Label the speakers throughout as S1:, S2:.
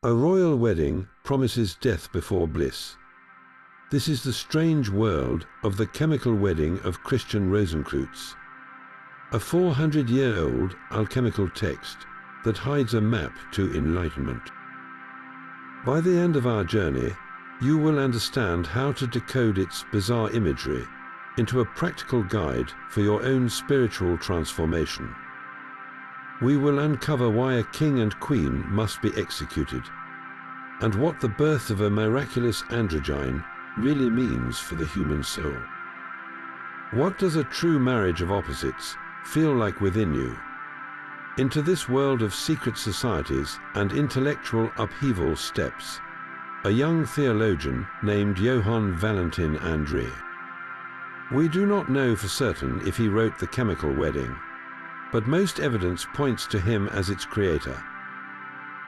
S1: A royal wedding promises death before bliss. This is the strange world of the chemical wedding of Christian Rosenkreutz, a 400-year-old alchemical text that hides a map to enlightenment. By the end of our journey, you will understand how to decode its bizarre imagery into a practical guide for your own spiritual transformation. We will uncover why a king and queen must be executed, and what the birth of a miraculous Androgyne really means for the human soul. What does a true marriage of opposites feel like within you? Into this world of secret societies and intellectual upheaval steps a young theologian named Johann Valentin André. We do not know for certain if he wrote the chemical wedding, but most evidence points to him as its creator.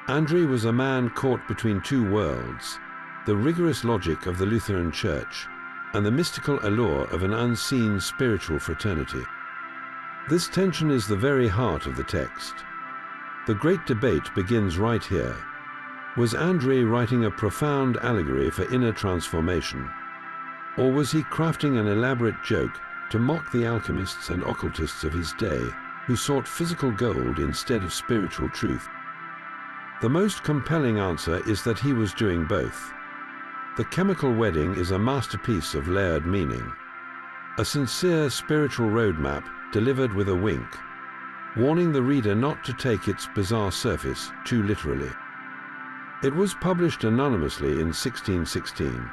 S1: André was a man caught between two worlds, the rigorous logic of the Lutheran Church and the mystical allure of an unseen spiritual fraternity. This tension is the very heart of the text. The great debate begins right here. Was André writing a profound allegory for inner transformation, or was he crafting an elaborate joke to mock the alchemists and occultists of his day who sought physical gold instead of spiritual truth? The most compelling answer is that he was doing both. The chemical wedding is a masterpiece of layered meaning, a sincere spiritual roadmap delivered with a wink, warning the reader not to take its bizarre surface too literally. It was published anonymously in 1616,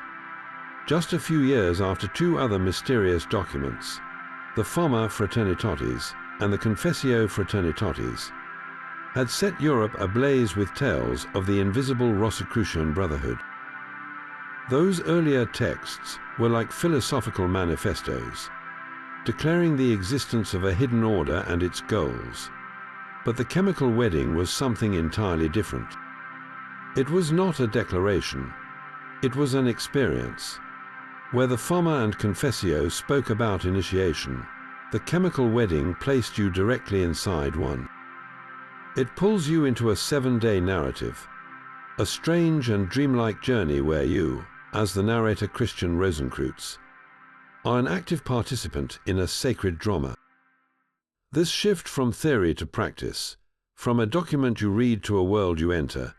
S1: just a few years after two other mysterious documents, the Fama Fraternitatis and the Confessio Fraternitatis, had set Europe ablaze with tales of the invisible Rosicrucian brotherhood. Those earlier texts were like philosophical manifestos, declaring the existence of a hidden order and its goals. But the chemical wedding was something entirely different. It was not a declaration, it was an experience. Where the Fama and Confessio spoke about initiation, the chemical wedding placed you directly inside one. It pulls you into a 7-day narrative, a strange and dreamlike journey where you, as the narrator Christian Rosenkreutz, are an active participant in a sacred drama. This shift from theory to practice, from a document you read to a world you enter,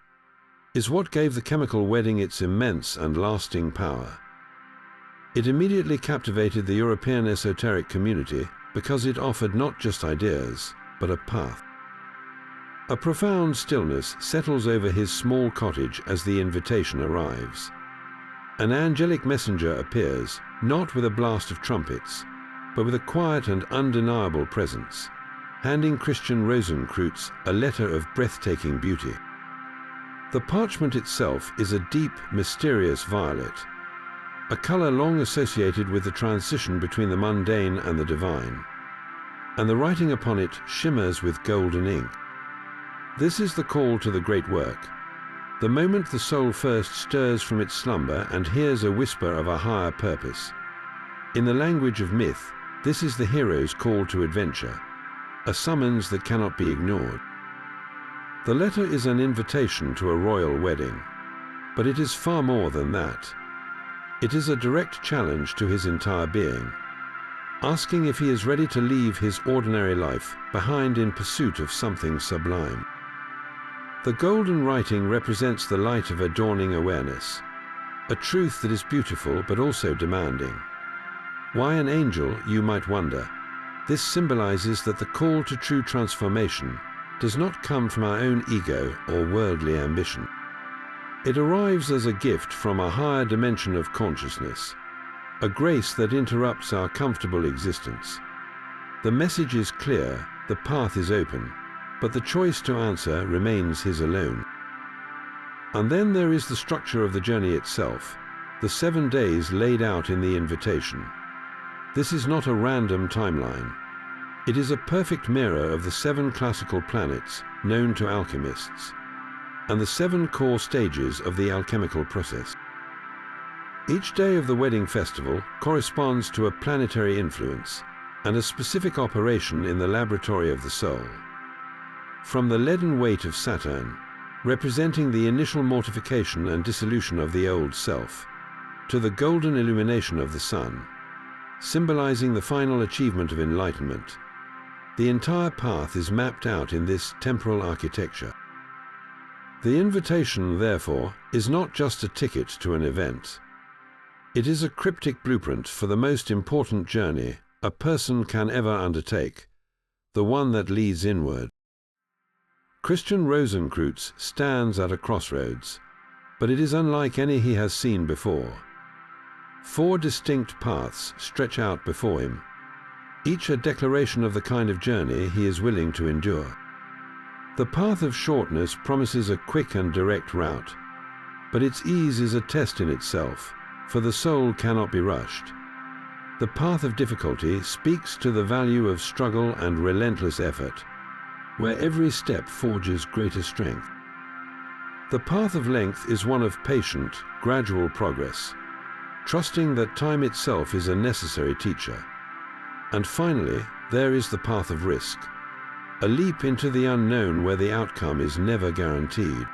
S1: is what gave the chemical wedding its immense and lasting power. It immediately captivated the European esoteric community because it offered not just ideas, but a path. A profound stillness settles over his small cottage as the invitation arrives. An angelic messenger appears, not with a blast of trumpets, but with a quiet and undeniable presence, handing Christian Rosenkreutz a letter of breathtaking beauty. The parchment itself is a deep, mysterious violet, a color long associated with the transition between the mundane and the divine, and the writing upon it shimmers with golden ink. This is the call to the great work, the moment the soul first stirs from its slumber and hears a whisper of a higher purpose. In the language of myth, this is the hero's call to adventure, a summons that cannot be ignored. The letter is an invitation to a royal wedding, but it is far more than that. It is a direct challenge to his entire being, asking if he is ready to leave his ordinary life behind in pursuit of something sublime. The golden writing represents the light of a dawning awareness, a truth that is beautiful but also demanding. Why an angel, you might wonder? This symbolizes that the call to true transformation does not come from our own ego or worldly ambition. It arrives as a gift from a higher dimension of consciousness, a grace that interrupts our comfortable existence. The message is clear, the path is open, but the choice to answer remains his alone. And then there is the structure of the journey itself, the 7 days laid out in the invitation. This is not a random timeline. It is a perfect mirror of the 7 classical planets known to alchemists, and the 7 core stages of the alchemical process. Each day of the wedding festival corresponds to a planetary influence and a specific operation in the laboratory of the soul. From the leaden weight of Saturn, representing the initial mortification and dissolution of the old self, to the golden illumination of the sun, symbolizing the final achievement of enlightenment. The entire path is mapped out in this temporal architecture. The invitation, therefore, is not just a ticket to an event. It is a cryptic blueprint for the most important journey a person can ever undertake, the one that leads inward. Christian Rosenkreutz stands at a crossroads, but it is unlike any he has seen before. 4 distinct paths stretch out before him, each a declaration of the kind of journey he is willing to endure. The path of shortness promises a quick and direct route, but its ease is a test in itself, for the soul cannot be rushed. The path of difficulty speaks to the value of struggle and relentless effort, where every step forges greater strength. The path of length is one of patient, gradual progress, trusting that time itself is a necessary teacher. And finally, there is the path of risk, a leap into the unknown where the outcome is never guaranteed.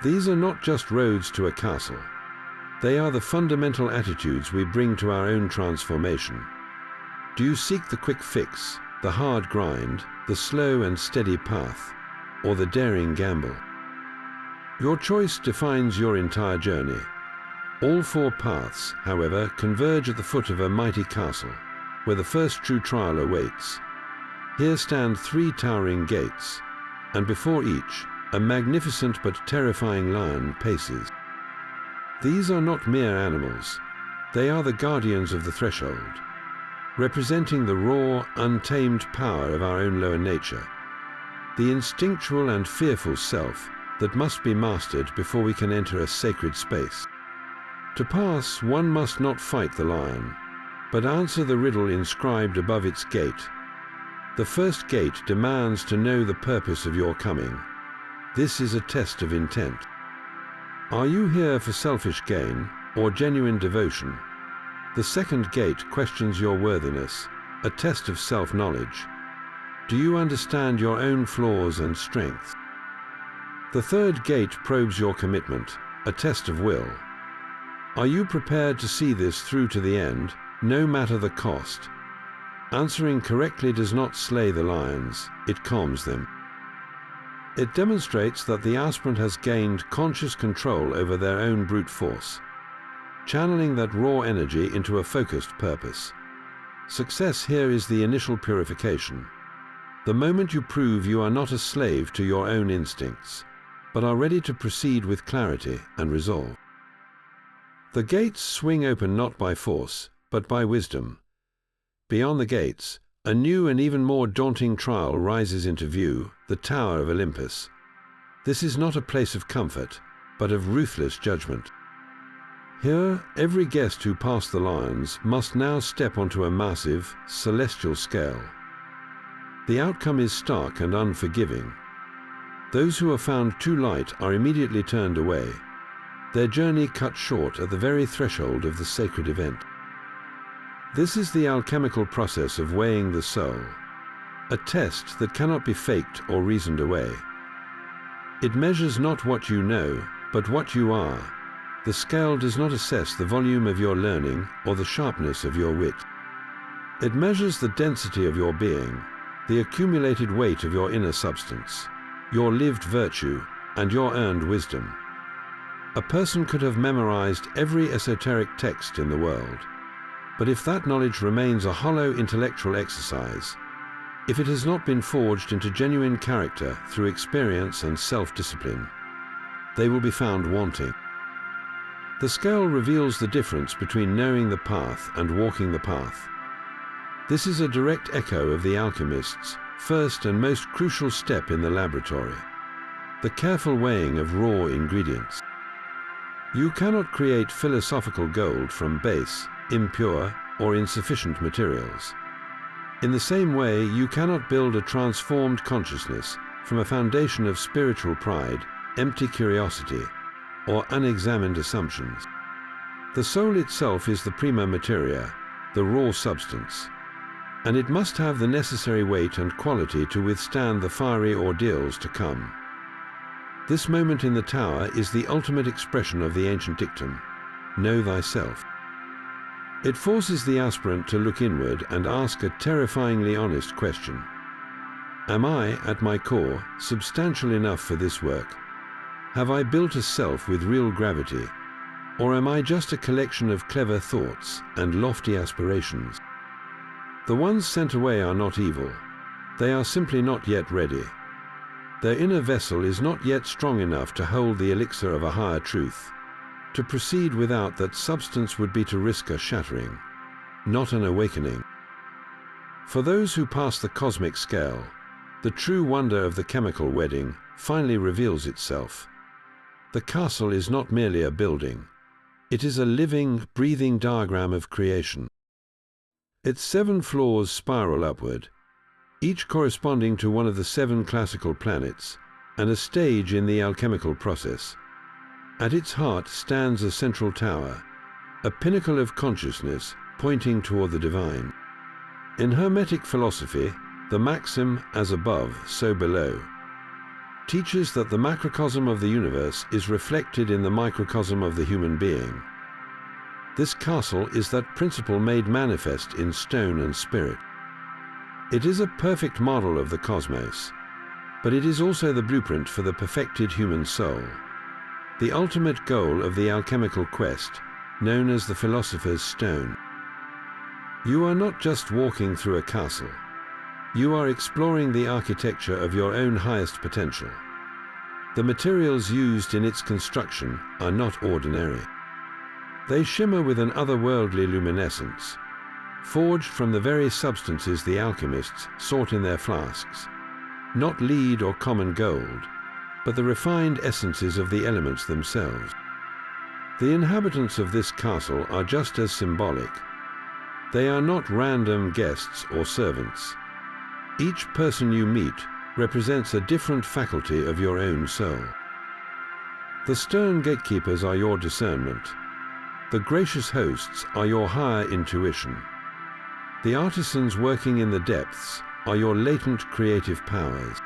S1: These are not just roads to a castle. They are the fundamental attitudes we bring to our own transformation. Do you seek the quick fix, the hard grind, the slow and steady path, or the daring gamble? Your choice defines your entire journey. All 4 paths, however, converge at the foot of a mighty castle, where the first true trial awaits. Here stand 3 towering gates, and before each, a magnificent but terrifying lion paces. These are not mere animals. They are the guardians of the threshold, representing the raw, untamed power of our own lower nature, the instinctual and fearful self that must be mastered before we can enter a sacred space. To pass, one must not fight the lion, but answer the riddle inscribed above its gate. The first gate demands to know the purpose of your coming. This is a test of intent. Are you here for selfish gain or genuine devotion? The second gate questions your worthiness, a test of self-knowledge. Do you understand your own flaws and strengths? The third gate probes your commitment, a test of will. Are you prepared to see this through to the end, no matter the cost? Answering correctly does not slay the lions, it calms them. It demonstrates that the aspirant has gained conscious control over their own brute force, channeling that raw energy into a focused purpose. Success here is the initial purification. The moment you prove you are not a slave to your own instincts, but are ready to proceed with clarity and resolve. The gates swing open not by force, but by wisdom. Beyond the gates, a new and even more daunting trial rises into view, the Tower of Olympus. This is not a place of comfort, but of ruthless judgment. Here, every guest who passed the lions must now step onto a massive, celestial scale. The outcome is stark and unforgiving. Those who are found too light are immediately turned away, their journey cut short at the very threshold of the sacred event. This is the alchemical process of weighing the soul, a test that cannot be faked or reasoned away. It measures not what you know, but what you are. The scale does not assess the volume of your learning or the sharpness of your wit. It measures the density of your being, the accumulated weight of your inner substance, your lived virtue, and your earned wisdom. A person could have memorized every esoteric text in the world, but if that knowledge remains a hollow intellectual exercise, if it has not been forged into genuine character through experience and self-discipline, they will be found wanting. The scale reveals the difference between knowing the path and walking the path. This is a direct echo of the alchemist's first and most crucial step in the laboratory, the careful weighing of raw ingredients. You cannot create philosophical gold from base, impure, or insufficient materials. In the same way, you cannot build a transformed consciousness from a foundation of spiritual pride, empty curiosity, or unexamined assumptions. The soul itself is the prima materia, the raw substance, and it must have the necessary weight and quality to withstand the fiery ordeals to come. This moment in the tower is the ultimate expression of the ancient dictum, know thyself. It forces the aspirant to look inward and ask a terrifyingly honest question. Am I, at my core, substantial enough for this work? Have I built a self with real gravity? Or am I just a collection of clever thoughts and lofty aspirations? The ones sent away are not evil. They are simply not yet ready. Their inner vessel is not yet strong enough to hold the elixir of a higher truth. To proceed without that substance would be to risk a shattering, not an awakening. For those who pass the cosmic scale, the true wonder of the chemical wedding finally reveals itself. The castle is not merely a building. It is a living, breathing diagram of creation. Its 7 floors spiral upward, each corresponding to one of the 7 classical planets and a stage in the alchemical process. At its heart stands a central tower, a pinnacle of consciousness pointing toward the divine. In hermetic philosophy, the maxim, as above, so below, teaches that the macrocosm of the universe is reflected in the microcosm of the human being. This castle is that principle made manifest in stone and spirit. It is a perfect model of the cosmos, but it is also the blueprint for the perfected human soul, the ultimate goal of the alchemical quest, known as the Philosopher's Stone. You are not just walking through a castle. You are exploring the architecture of your own highest potential. The materials used in its construction are not ordinary. They shimmer with an otherworldly luminescence, forged from the very substances the alchemists sought in their flasks, not lead or common gold, but the refined essences of the elements themselves. The inhabitants of this castle are just as symbolic. They are not random guests or servants. Each person you meet represents a different faculty of your own soul. The stern gatekeepers are your discernment. The gracious hosts are your higher intuition. The artisans working in the depths are your latent creative powers.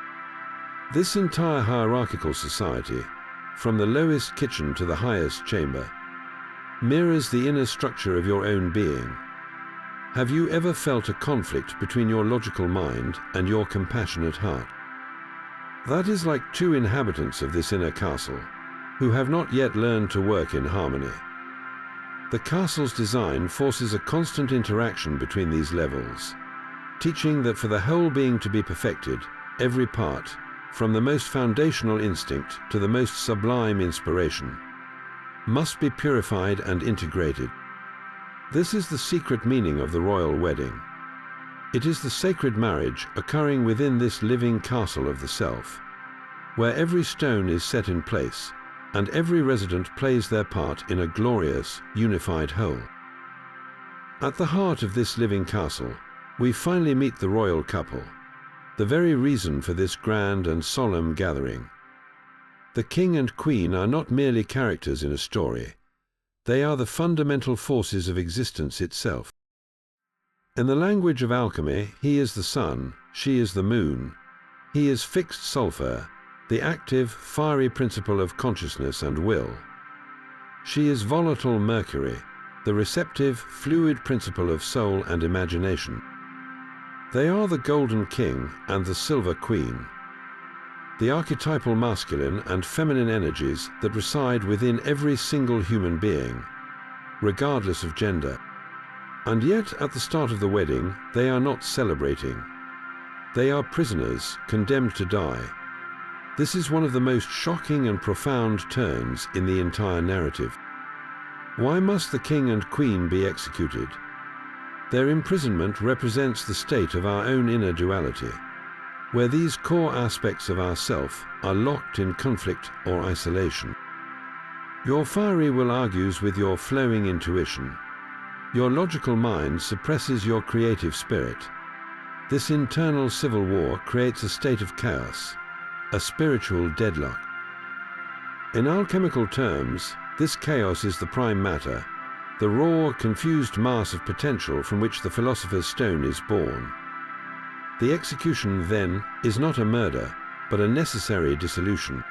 S1: This entire hierarchical society, from the lowest kitchen to the highest chamber, mirrors the inner structure of your own being. Have you ever felt a conflict between your logical mind and your compassionate heart? That is like 2 inhabitants of this inner castle, who have not yet learned to work in harmony. The castle's design forces a constant interaction between these levels, teaching that for the whole being to be perfected, every part, from the most foundational instinct to the most sublime inspiration, must be purified and integrated. This is the secret meaning of the royal wedding. It is the sacred marriage occurring within this living castle of the self, where every stone is set in place and every resident plays their part in a glorious, unified whole. At the heart of this living castle, we finally meet the royal couple, the very reason for this grand and solemn gathering. The king and queen are not merely characters in a story. They are the fundamental forces of existence itself. In the language of alchemy, he is the sun, she is the moon. He is fixed sulfur, the active, fiery principle of consciousness and will. She is volatile mercury, the receptive, fluid principle of soul and imagination. They are the golden king and the silver queen, the archetypal masculine and feminine energies that reside within every single human being, regardless of gender. And yet, at the start of the wedding, they are not celebrating. They are prisoners, condemned to die. This is one of the most shocking and profound turns in the entire narrative. Why must the king and queen be executed? Their imprisonment represents the state of our own inner duality, where these core aspects of ourself are locked in conflict or isolation. Your fiery will argues with your flowing intuition. Your logical mind suppresses your creative spirit. This internal civil war creates a state of chaos, a spiritual deadlock. In alchemical terms, this chaos is the prime matter, the raw, confused mass of potential from which the Philosopher's Stone is born. The execution, then, is not a murder, but a necessary dissolution.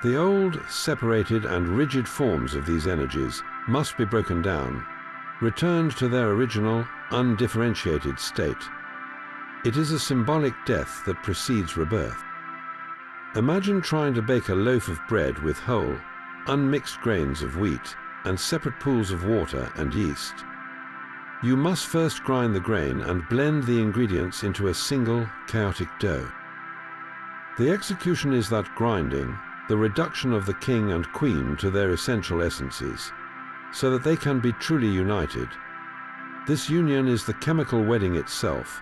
S1: The old, separated and rigid forms of these energies must be broken down, returned to their original, undifferentiated state. It is a symbolic death that precedes rebirth. Imagine trying to bake a loaf of bread with whole, unmixed grains of wheat and separate pools of water and yeast. You must first grind the grain and blend the ingredients into a single, chaotic dough. The execution is that grinding, the reduction of the king and queen to their essential essences, so that they can be truly united. This union is the chemical wedding itself,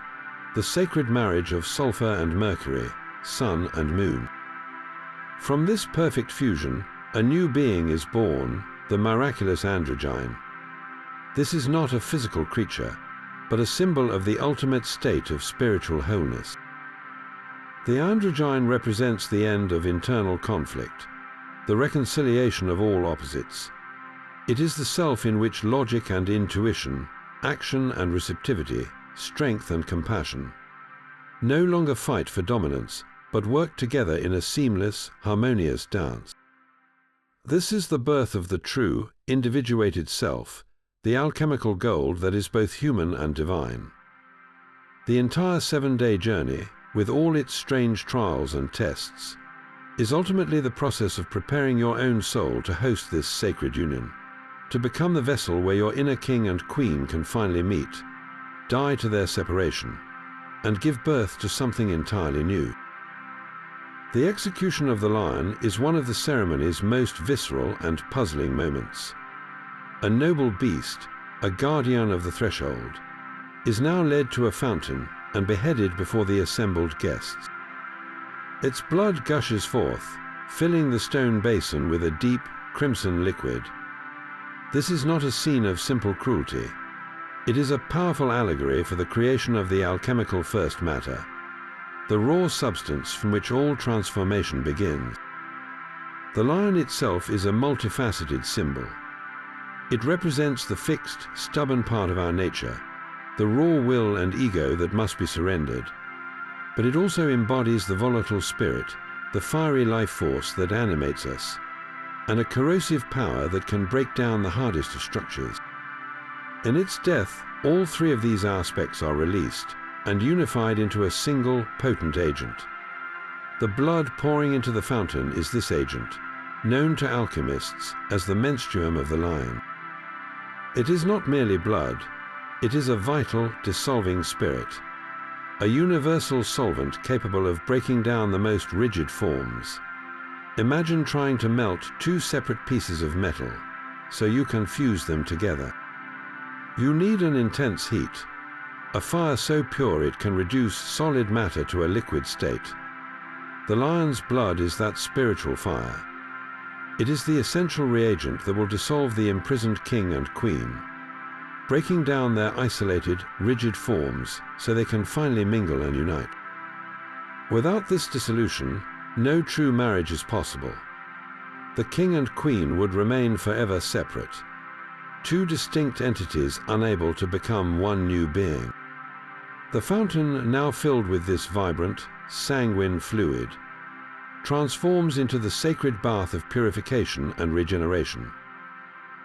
S1: the sacred marriage of sulfur and mercury, sun and moon. From this perfect fusion, a new being is born, the miraculous Androgyne. This is not a physical creature, but a symbol of the ultimate state of spiritual wholeness. The Androgyne represents the end of internal conflict, the reconciliation of all opposites. It is the self in which logic and intuition, action and receptivity, strength and compassion, no longer fight for dominance, but work together in a seamless, harmonious dance. This is the birth of the true, individuated self, the alchemical gold that is both human and divine. The entire 7-day journey, with all its strange trials and tests, is ultimately the process of preparing your own soul to host this sacred union, to become the vessel where your inner king and queen can finally meet, die to their separation, and give birth to something entirely new. The execution of the lion is one of the ceremony's most visceral and puzzling moments. A noble beast, a guardian of the threshold, is now led to a fountain and beheaded before the assembled guests. Its blood gushes forth, filling the stone basin with a deep, crimson liquid. This is not a scene of simple cruelty. It is a powerful allegory for the creation of the alchemical first matter, the raw substance from which all transformation begins. The lion itself is a multifaceted symbol. It represents the fixed, stubborn part of our nature, the raw will and ego that must be surrendered. But it also embodies the volatile spirit, the fiery life force that animates us, and a corrosive power that can break down the hardest of structures. In its death, all three of these aspects are released and unified into a single, potent agent. The blood pouring into the fountain is this agent, known to alchemists as the menstruum of the lion. It is not merely blood. It is a vital, dissolving spirit, a universal solvent capable of breaking down the most rigid forms. Imagine trying to melt two separate pieces of metal, so you can fuse them together. You need an intense heat, a fire so pure it can reduce solid matter to a liquid state. The lion's blood is that spiritual fire. It is the essential reagent that will dissolve the imprisoned king and queen, breaking down their isolated, rigid forms so they can finally mingle and unite. Without this dissolution, no true marriage is possible. The king and queen would remain forever separate, two distinct entities unable to become one new being. The fountain, now filled with this vibrant, sanguine fluid, transforms into the sacred bath of purification and regeneration.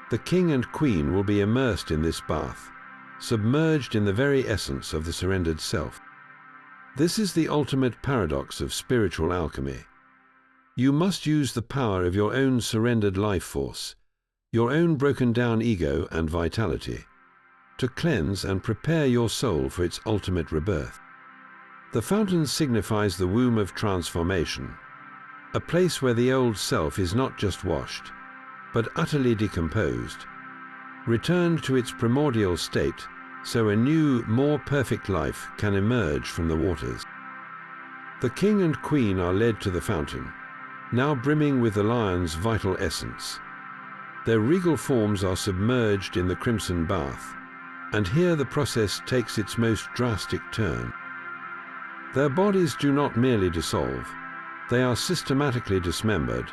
S1: The king and queen will be immersed in this bath, submerged in the very essence of the surrendered self. This is the ultimate paradox of spiritual alchemy. You must use the power of your own surrendered life force, your own broken down ego and vitality, to cleanse and prepare your soul for its ultimate rebirth. The fountain signifies the womb of transformation, a place where the old self is not just washed, but utterly decomposed, returned to its primordial state so a new, more perfect life can emerge from the waters. The king and queen are led to the fountain, now brimming with the lion's vital essence. Their regal forms are submerged in the crimson bath, and here the process takes its most drastic turn. Their bodies do not merely dissolve, they are systematically dismembered,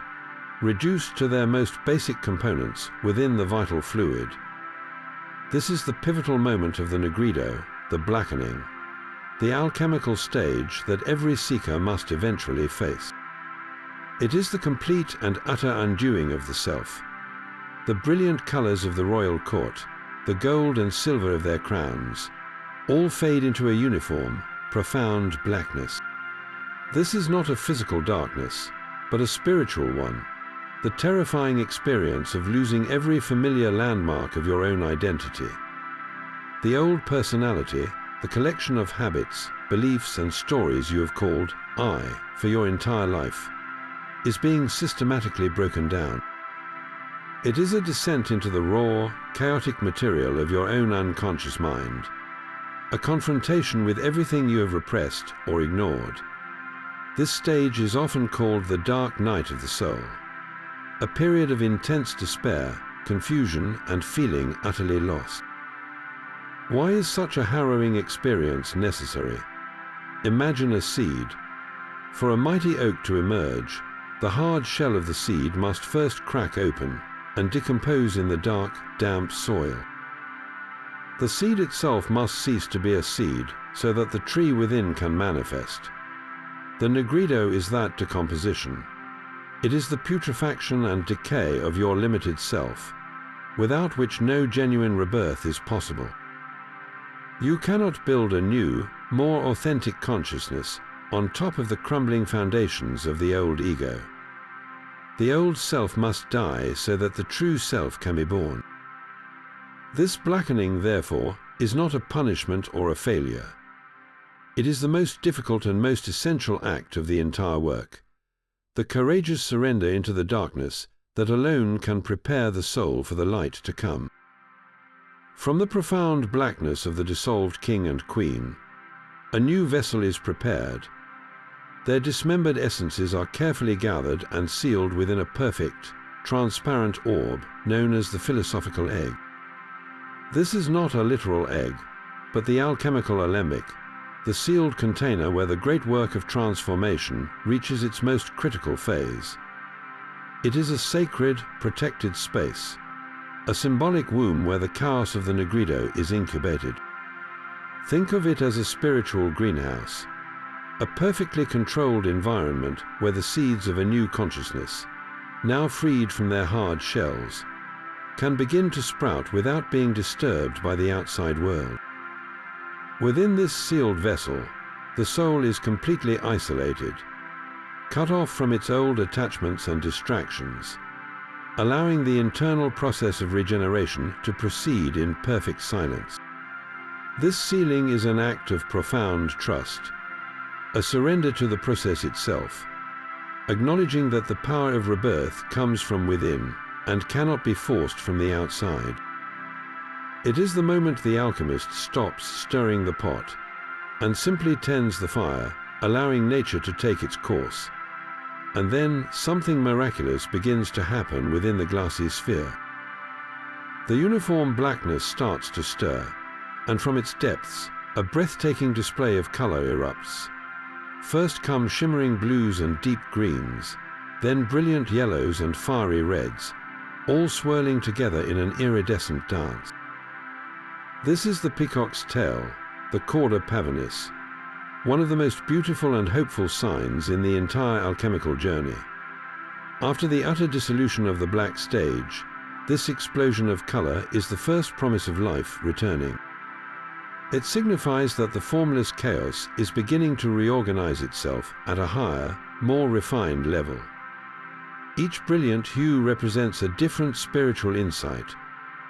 S1: reduced to their most basic components within the vital fluid. This is the pivotal moment of the nigredo, the blackening, the alchemical stage that every seeker must eventually face. It is the complete and utter undoing of the self. The brilliant colors of the royal court, the gold and silver of their crowns, all fade into a uniform, profound blackness. This is not a physical darkness, but a spiritual one, the terrifying experience of losing every familiar landmark of your own identity. The old personality, the collection of habits, beliefs and stories you have called I for your entire life, is being systematically broken down. It is a descent into the raw, chaotic material of your own unconscious mind, a confrontation with everything you have repressed or ignored. This stage is often called the dark night of the soul, a period of intense despair, confusion, and feeling utterly lost. Why is such a harrowing experience necessary? Imagine a seed. For a mighty oak to emerge, the hard shell of the seed must first crack open and decompose in the dark, damp soil. The seed itself must cease to be a seed so that the tree within can manifest. The nigredo is that decomposition. It is the putrefaction and decay of your limited self, without which no genuine rebirth is possible. You cannot build a new, more authentic consciousness on top of the crumbling foundations of the old ego. The old self must die so that the true self can be born. This blackening, therefore, is not a punishment or a failure. It is the most difficult and most essential act of the entire work, the courageous surrender into the darkness that alone can prepare the soul for the light to come. From the profound blackness of the dissolved king and queen, a new vessel is prepared. Their dismembered essences are carefully gathered and sealed within a perfect, transparent orb known as the philosophical egg. This is not a literal egg, but the alchemical alembic, the sealed container where the great work of transformation reaches its most critical phase. It is a sacred, protected space, a symbolic womb where the chaos of the nigredo is incubated. Think of it as a spiritual greenhouse, a perfectly controlled environment where the seeds of a new consciousness, now freed from their hard shells, can begin to sprout without being disturbed by the outside world. Within this sealed vessel, the soul is completely isolated, cut off from its old attachments and distractions, allowing the internal process of regeneration to proceed in perfect silence. This sealing is an act of profound trust, a surrender to the process itself, acknowledging that the power of rebirth comes from within and cannot be forced from the outside. It is the moment the alchemist stops stirring the pot and simply tends the fire, allowing nature to take its course. And then something miraculous begins to happen within the glassy sphere. The uniform blackness starts to stir, and from its depths, a breathtaking display of color erupts. First come shimmering blues and deep greens, then brilliant yellows and fiery reds, all swirling together in an iridescent dance. This is the peacock's tail, the cauda pavonis, one of the most beautiful and hopeful signs in the entire alchemical journey. After the utter dissolution of the black stage, this explosion of color is the first promise of life returning. It signifies that the formless chaos is beginning to reorganize itself at a higher, more refined level. Each brilliant hue represents a different spiritual insight,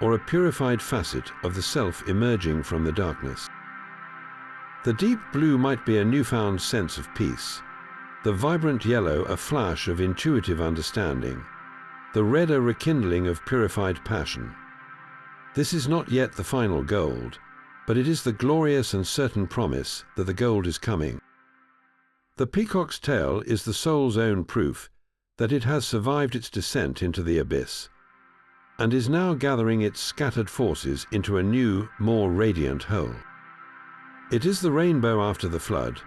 S1: or a purified facet of the self emerging from the darkness. The deep blue might be a newfound sense of peace, the vibrant yellow a flash of intuitive understanding, the red a rekindling of purified passion. This is not yet the final gold, but it is the glorious and certain promise that the gold is coming. The peacock's tail is the soul's own proof that it has survived its descent into the abyss, and is now gathering its scattered forces into a new, more radiant whole. It is the rainbow after the flood,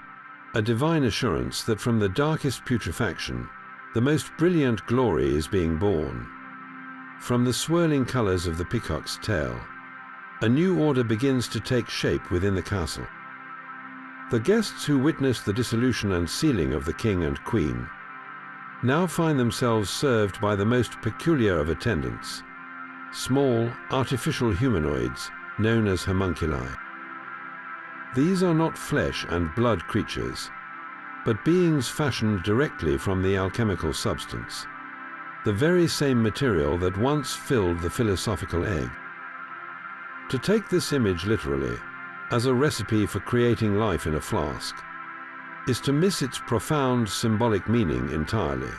S1: a divine assurance that from the darkest putrefaction, the most brilliant glory is being born. From the swirling colors of the peacock's tail, a new order begins to take shape within the castle. The guests who witness the dissolution and sealing of the king and queen now find themselves served by the most peculiar of attendants, small, artificial humanoids known as homunculi. These are not flesh and blood creatures, but beings fashioned directly from the alchemical substance, the very same material that once filled the philosophical egg. To take this image literally, as a recipe for creating life in a flask, is to miss its profound symbolic meaning entirely.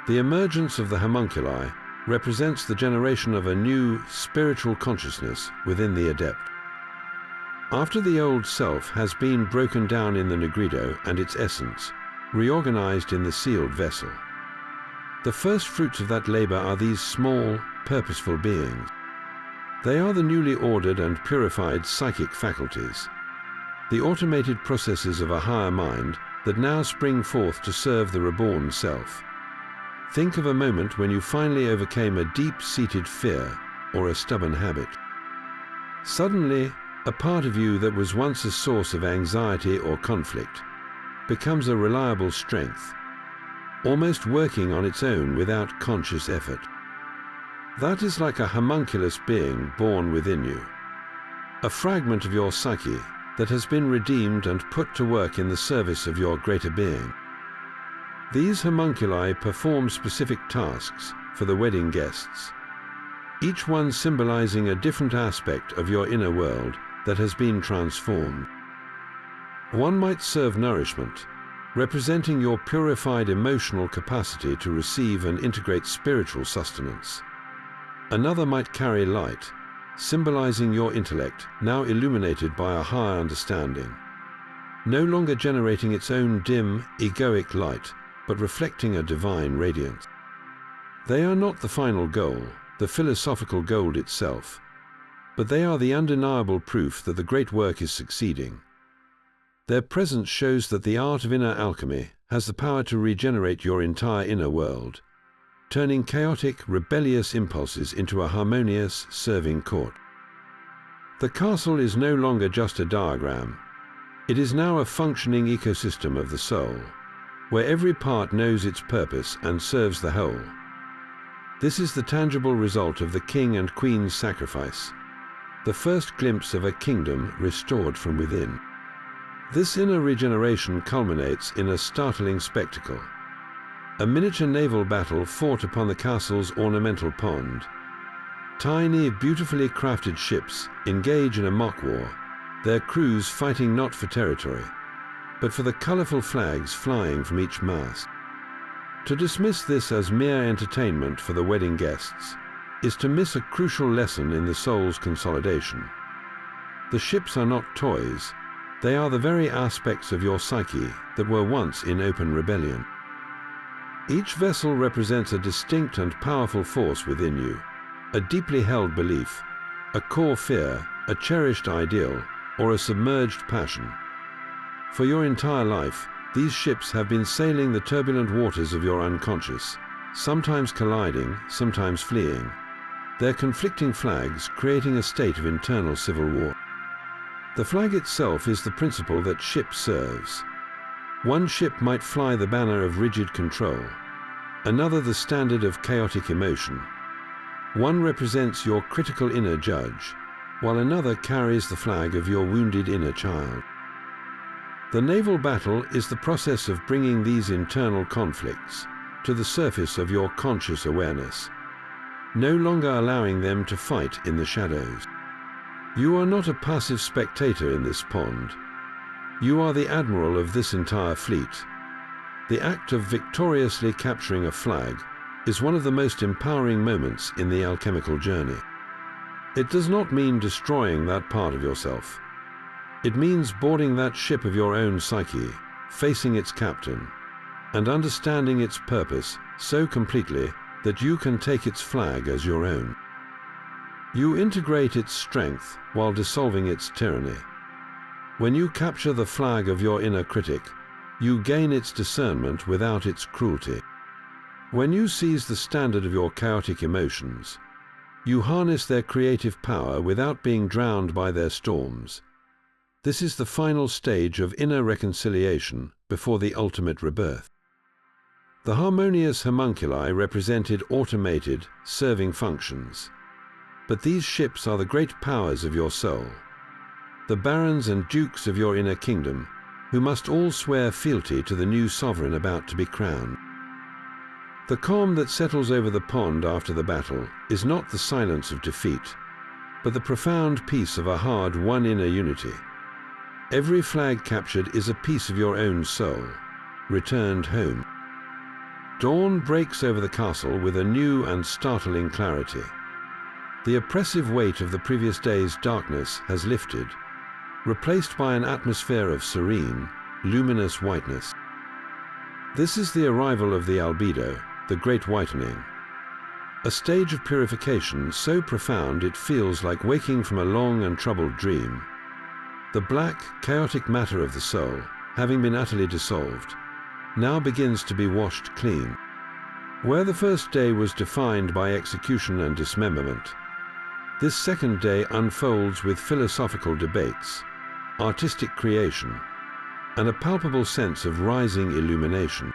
S1: The emergence of the homunculi represents the generation of a new spiritual consciousness within the adept. After the old self has been broken down in the nigredo and its essence, reorganized in the sealed vessel, the first fruits of that labor are these small, purposeful beings. They are the newly ordered and purified psychic faculties, the automated processes of a higher mind that now spring forth to serve the reborn self. Think of a moment when you finally overcame a deep-seated fear or a stubborn habit. Suddenly, a part of you that was once a source of anxiety or conflict becomes a reliable strength, almost working on its own without conscious effort. That is like a homunculus being born within you, a fragment of your psyche that has been redeemed and put to work in the service of your greater being. These homunculi perform specific tasks for the wedding guests, each one symbolizing a different aspect of your inner world that has been transformed. One might serve nourishment, representing your purified emotional capacity to receive and integrate spiritual sustenance. Another might carry light, symbolizing your intellect, now illuminated by a higher understanding, no longer generating its own dim, egoic light, but reflecting a divine radiance. They are not the final goal, the philosophical goal itself, but they are the undeniable proof that the great work is succeeding. Their presence shows that the art of inner alchemy has the power to regenerate your entire inner world, turning chaotic, rebellious impulses into a harmonious, serving court. The castle is no longer just a diagram. It is now a functioning ecosystem of the soul, where every part knows its purpose and serves the whole. This is the tangible result of the king and queen's sacrifice, the first glimpse of a kingdom restored from within. This inner regeneration culminates in a startling spectacle. A miniature naval battle fought upon the castle's ornamental pond. Tiny, beautifully crafted ships engage in a mock war, their crews fighting not for territory, but for the colorful flags flying from each mast. To dismiss this as mere entertainment for the wedding guests is to miss a crucial lesson in the soul's consolidation. The ships are not toys. They are the very aspects of your psyche that were once in open rebellion. Each vessel represents a distinct and powerful force within you, a deeply held belief, a core fear, a cherished ideal, or a submerged passion. For your entire life, these ships have been sailing the turbulent waters of your unconscious, sometimes colliding, sometimes fleeing, their conflicting flags creating a state of internal civil war. The flag itself is the principle that ship serves. One ship might fly the banner of rigid control, another the standard of chaotic emotion. One represents your critical inner judge, while another carries the flag of your wounded inner child. The naval battle is the process of bringing these internal conflicts to the surface of your conscious awareness, no longer allowing them to fight in the shadows. You are not a passive spectator in this pond. You are the admiral of this entire fleet. The act of victoriously capturing a flag is one of the most empowering moments in the alchemical journey. It does not mean destroying that part of yourself. It means boarding that ship of your own psyche, facing its captain, and understanding its purpose so completely that you can take its flag as your own. You integrate its strength while dissolving its tyranny. When you capture the flag of your inner critic, you gain its discernment without its cruelty. When you seize the standard of your chaotic emotions, you harness their creative power without being drowned by their storms. This is the final stage of inner reconciliation before the ultimate rebirth. The harmonious homunculi represented automated, serving functions. But these ships are the great powers of your soul, the barons and dukes of your inner kingdom, who must all swear fealty to the new sovereign about to be crowned. The calm that settles over the pond after the battle is not the silence of defeat, but the profound peace of a hard-won inner unity. Every flag captured is a piece of your own soul, returned home. Dawn breaks over the castle with a new and startling clarity. The oppressive weight of the previous day's darkness has lifted, replaced by an atmosphere of serene, luminous whiteness. This is the arrival of the albedo, the great whitening. A stage of purification so profound it feels like waking from a long and troubled dream. The black, chaotic matter of the soul, having been utterly dissolved, now begins to be washed clean. Where the first day was defined by execution and dismemberment, this second day unfolds with philosophical debates, artistic creation, and a palpable sense of rising illumination.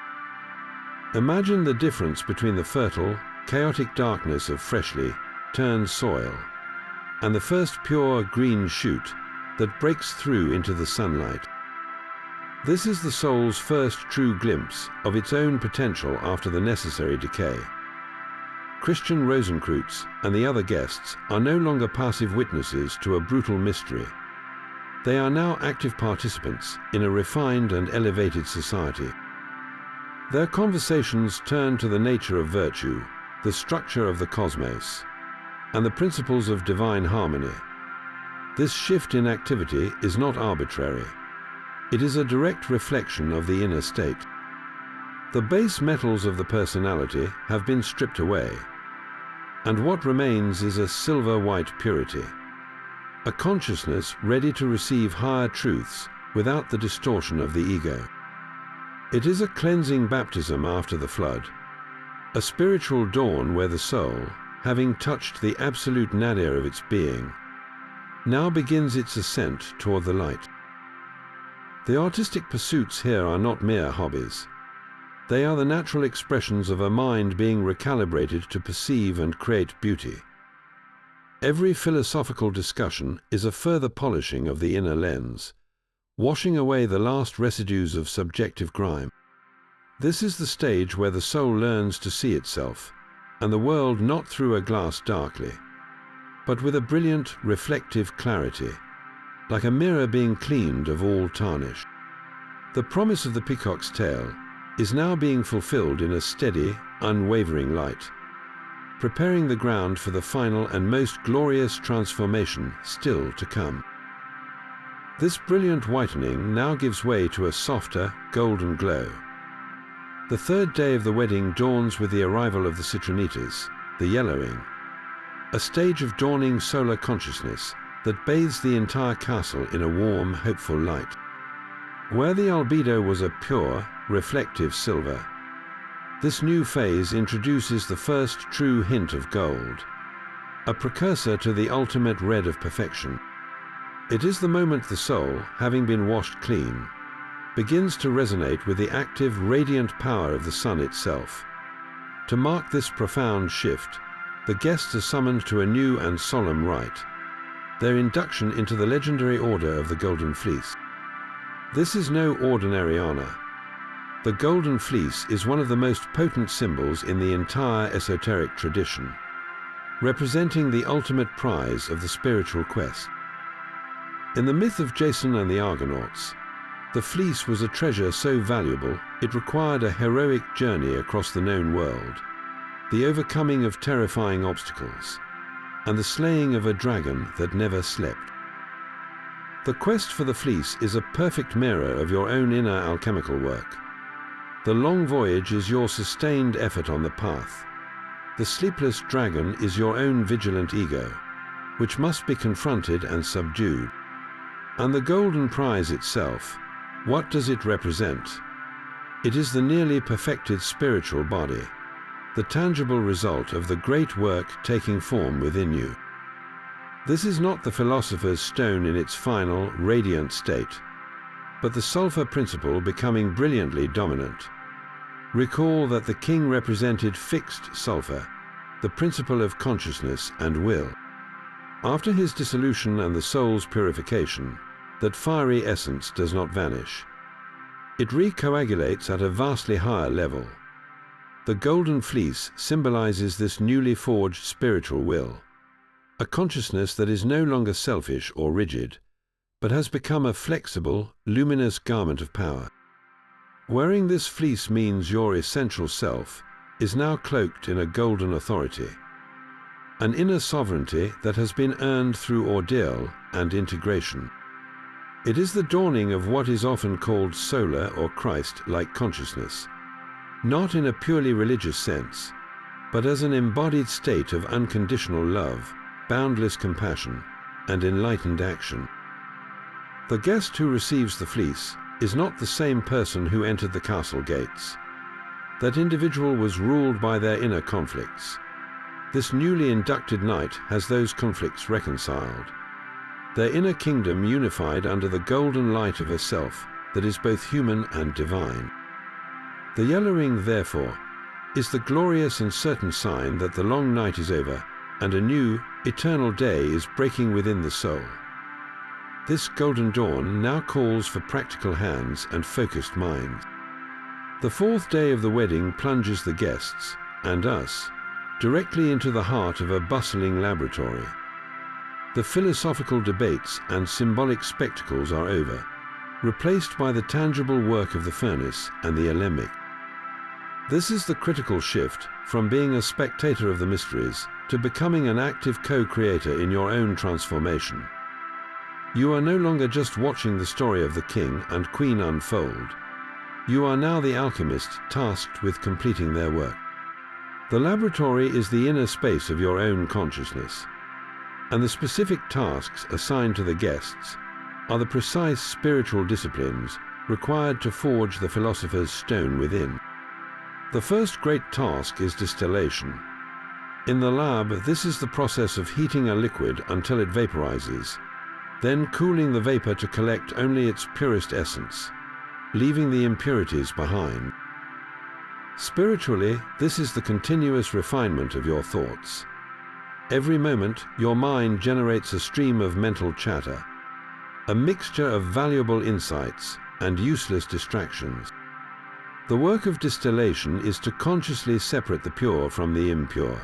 S1: Imagine the difference between the fertile, chaotic darkness of freshly turned soil and the first pure green shoot that breaks through into the sunlight. This is the soul's first true glimpse of its own potential after the necessary decay. Christian Rosenkreutz and the other guests are no longer passive witnesses to a brutal mystery. They are now active participants in a refined and elevated society. Their conversations turn to the nature of virtue, the structure of the cosmos, and the principles of divine harmony. This shift in activity is not arbitrary. It is a direct reflection of the inner state. The base metals of the personality have been stripped away, and what remains is a silver-white purity, a consciousness ready to receive higher truths without the distortion of the ego. It is a cleansing baptism after the flood, a spiritual dawn where the soul, having touched the absolute nadir of its being, now begins its ascent toward the light. The artistic pursuits here are not mere hobbies. They are the natural expressions of a mind being recalibrated to perceive and create beauty. Every philosophical discussion is a further polishing of the inner lens, washing away the last residues of subjective grime. This is the stage where the soul learns to see itself, and the world not through a glass darkly, but with a brilliant, reflective clarity, like a mirror being cleaned of all tarnish. The promise of the peacock's tail is now being fulfilled in a steady, unwavering light, preparing the ground for the final and most glorious transformation still to come. This brilliant whitening now gives way to a softer, golden glow. The third day of the wedding dawns with the arrival of the citronitas, the yellowing, a stage of dawning solar consciousness that bathes the entire castle in a warm, hopeful light. Where the albedo was a pure, reflective silver, this new phase introduces the first true hint of gold, a precursor to the ultimate red of perfection. It is the moment the soul, having been washed clean, begins to resonate with the active, radiant power of the sun itself. To mark this profound shift, the guests are summoned to a new and solemn rite, their induction into the legendary Order of the Golden Fleece. This is no ordinary honor. The Golden Fleece is one of the most potent symbols in the entire esoteric tradition, representing the ultimate prize of the spiritual quest. In the myth of Jason and the Argonauts, the fleece was a treasure so valuable it required a heroic journey across the known world, the overcoming of terrifying obstacles, and the slaying of a dragon that never slept. The quest for the fleece is a perfect mirror of your own inner alchemical work. The long voyage is your sustained effort on the path. The sleepless dragon is your own vigilant ego, which must be confronted and subdued. And the golden prize itself, what does it represent? It is the nearly perfected spiritual body, the tangible result of the great work taking form within you. This is not the philosopher's stone in its final, radiant state, but the sulfur principle becoming brilliantly dominant. Recall that the king represented fixed sulfur, the principle of consciousness and will. After his dissolution and the soul's purification, that fiery essence does not vanish. It recoagulates at a vastly higher level. The golden fleece symbolizes this newly forged spiritual will, a consciousness that is no longer selfish or rigid, but has become a flexible, luminous garment of power. Wearing this fleece means your essential self is now cloaked in a golden authority, an inner sovereignty that has been earned through ordeal and integration. It is the dawning of what is often called solar or Christ-like consciousness, not in a purely religious sense, but as an embodied state of unconditional love, boundless compassion, and enlightened action. The guest who receives the fleece is not the same person who entered the castle gates. That individual was ruled by their inner conflicts. This newly inducted knight has those conflicts reconciled, their inner kingdom unified under the golden light of a self that is both human and divine. The yellow ring, therefore, is the glorious and certain sign that the long night is over and a new, eternal day is breaking within the soul. This golden dawn now calls for practical hands and focused minds. The fourth day of the wedding plunges the guests, and us, directly into the heart of a bustling laboratory. The philosophical debates and symbolic spectacles are over, replaced by the tangible work of the furnace and the alembic. This is the critical shift from being a spectator of the mysteries to becoming an active co-creator in your own transformation. You are no longer just watching the story of the king and queen unfold. You are now the alchemist tasked with completing their work. The laboratory is the inner space of your own consciousness, and the specific tasks assigned to the guests are the precise spiritual disciplines required to forge the philosopher's stone within. The first great task is distillation. In the lab, this is the process of heating a liquid until it vaporizes, then cooling the vapor to collect only its purest essence, leaving the impurities behind. Spiritually, this is the continuous refinement of your thoughts. Every moment, your mind generates a stream of mental chatter, a mixture of valuable insights and useless distractions. The work of distillation is to consciously separate the pure from the impure,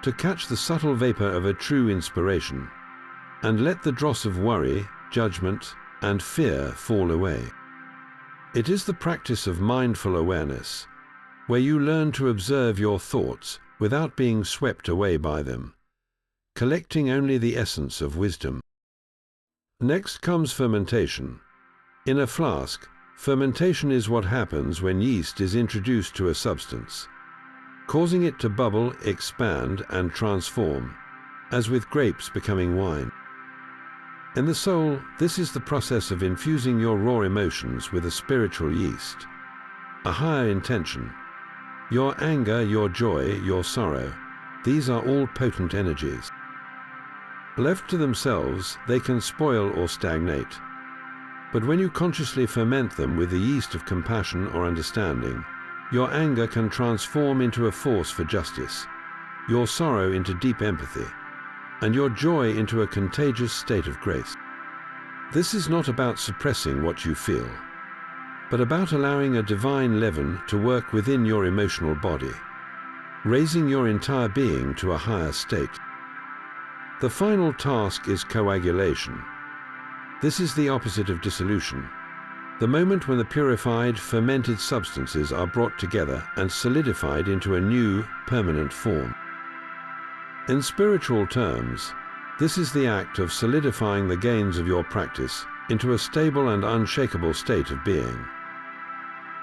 S1: to catch the subtle vapor of a true inspiration, and let the dross of worry, judgment, and fear fall away. It is the practice of mindful awareness, where you learn to observe your thoughts without being swept away by them, collecting only the essence of wisdom. Next comes fermentation. In a flask, fermentation is what happens when yeast is introduced to a substance, causing it to bubble, expand, and transform, as with grapes becoming wine. In the soul, this is the process of infusing your raw emotions with a spiritual yeast, a higher intention. Your anger, your joy, your sorrow, these are all potent energies. Left to themselves, they can spoil or stagnate. But when you consciously ferment them with the yeast of compassion or understanding, your anger can transform into a force for justice, your sorrow into deep empathy, and your joy into a contagious state of grace. This is not about suppressing what you feel, but about allowing a divine leaven to work within your emotional body, raising your entire being to a higher state. The final task is coagulation. This is the opposite of dissolution, the moment when the purified, fermented substances are brought together and solidified into a new, permanent form. In spiritual terms, this is the act of solidifying the gains of your practice into a stable and unshakable state of being.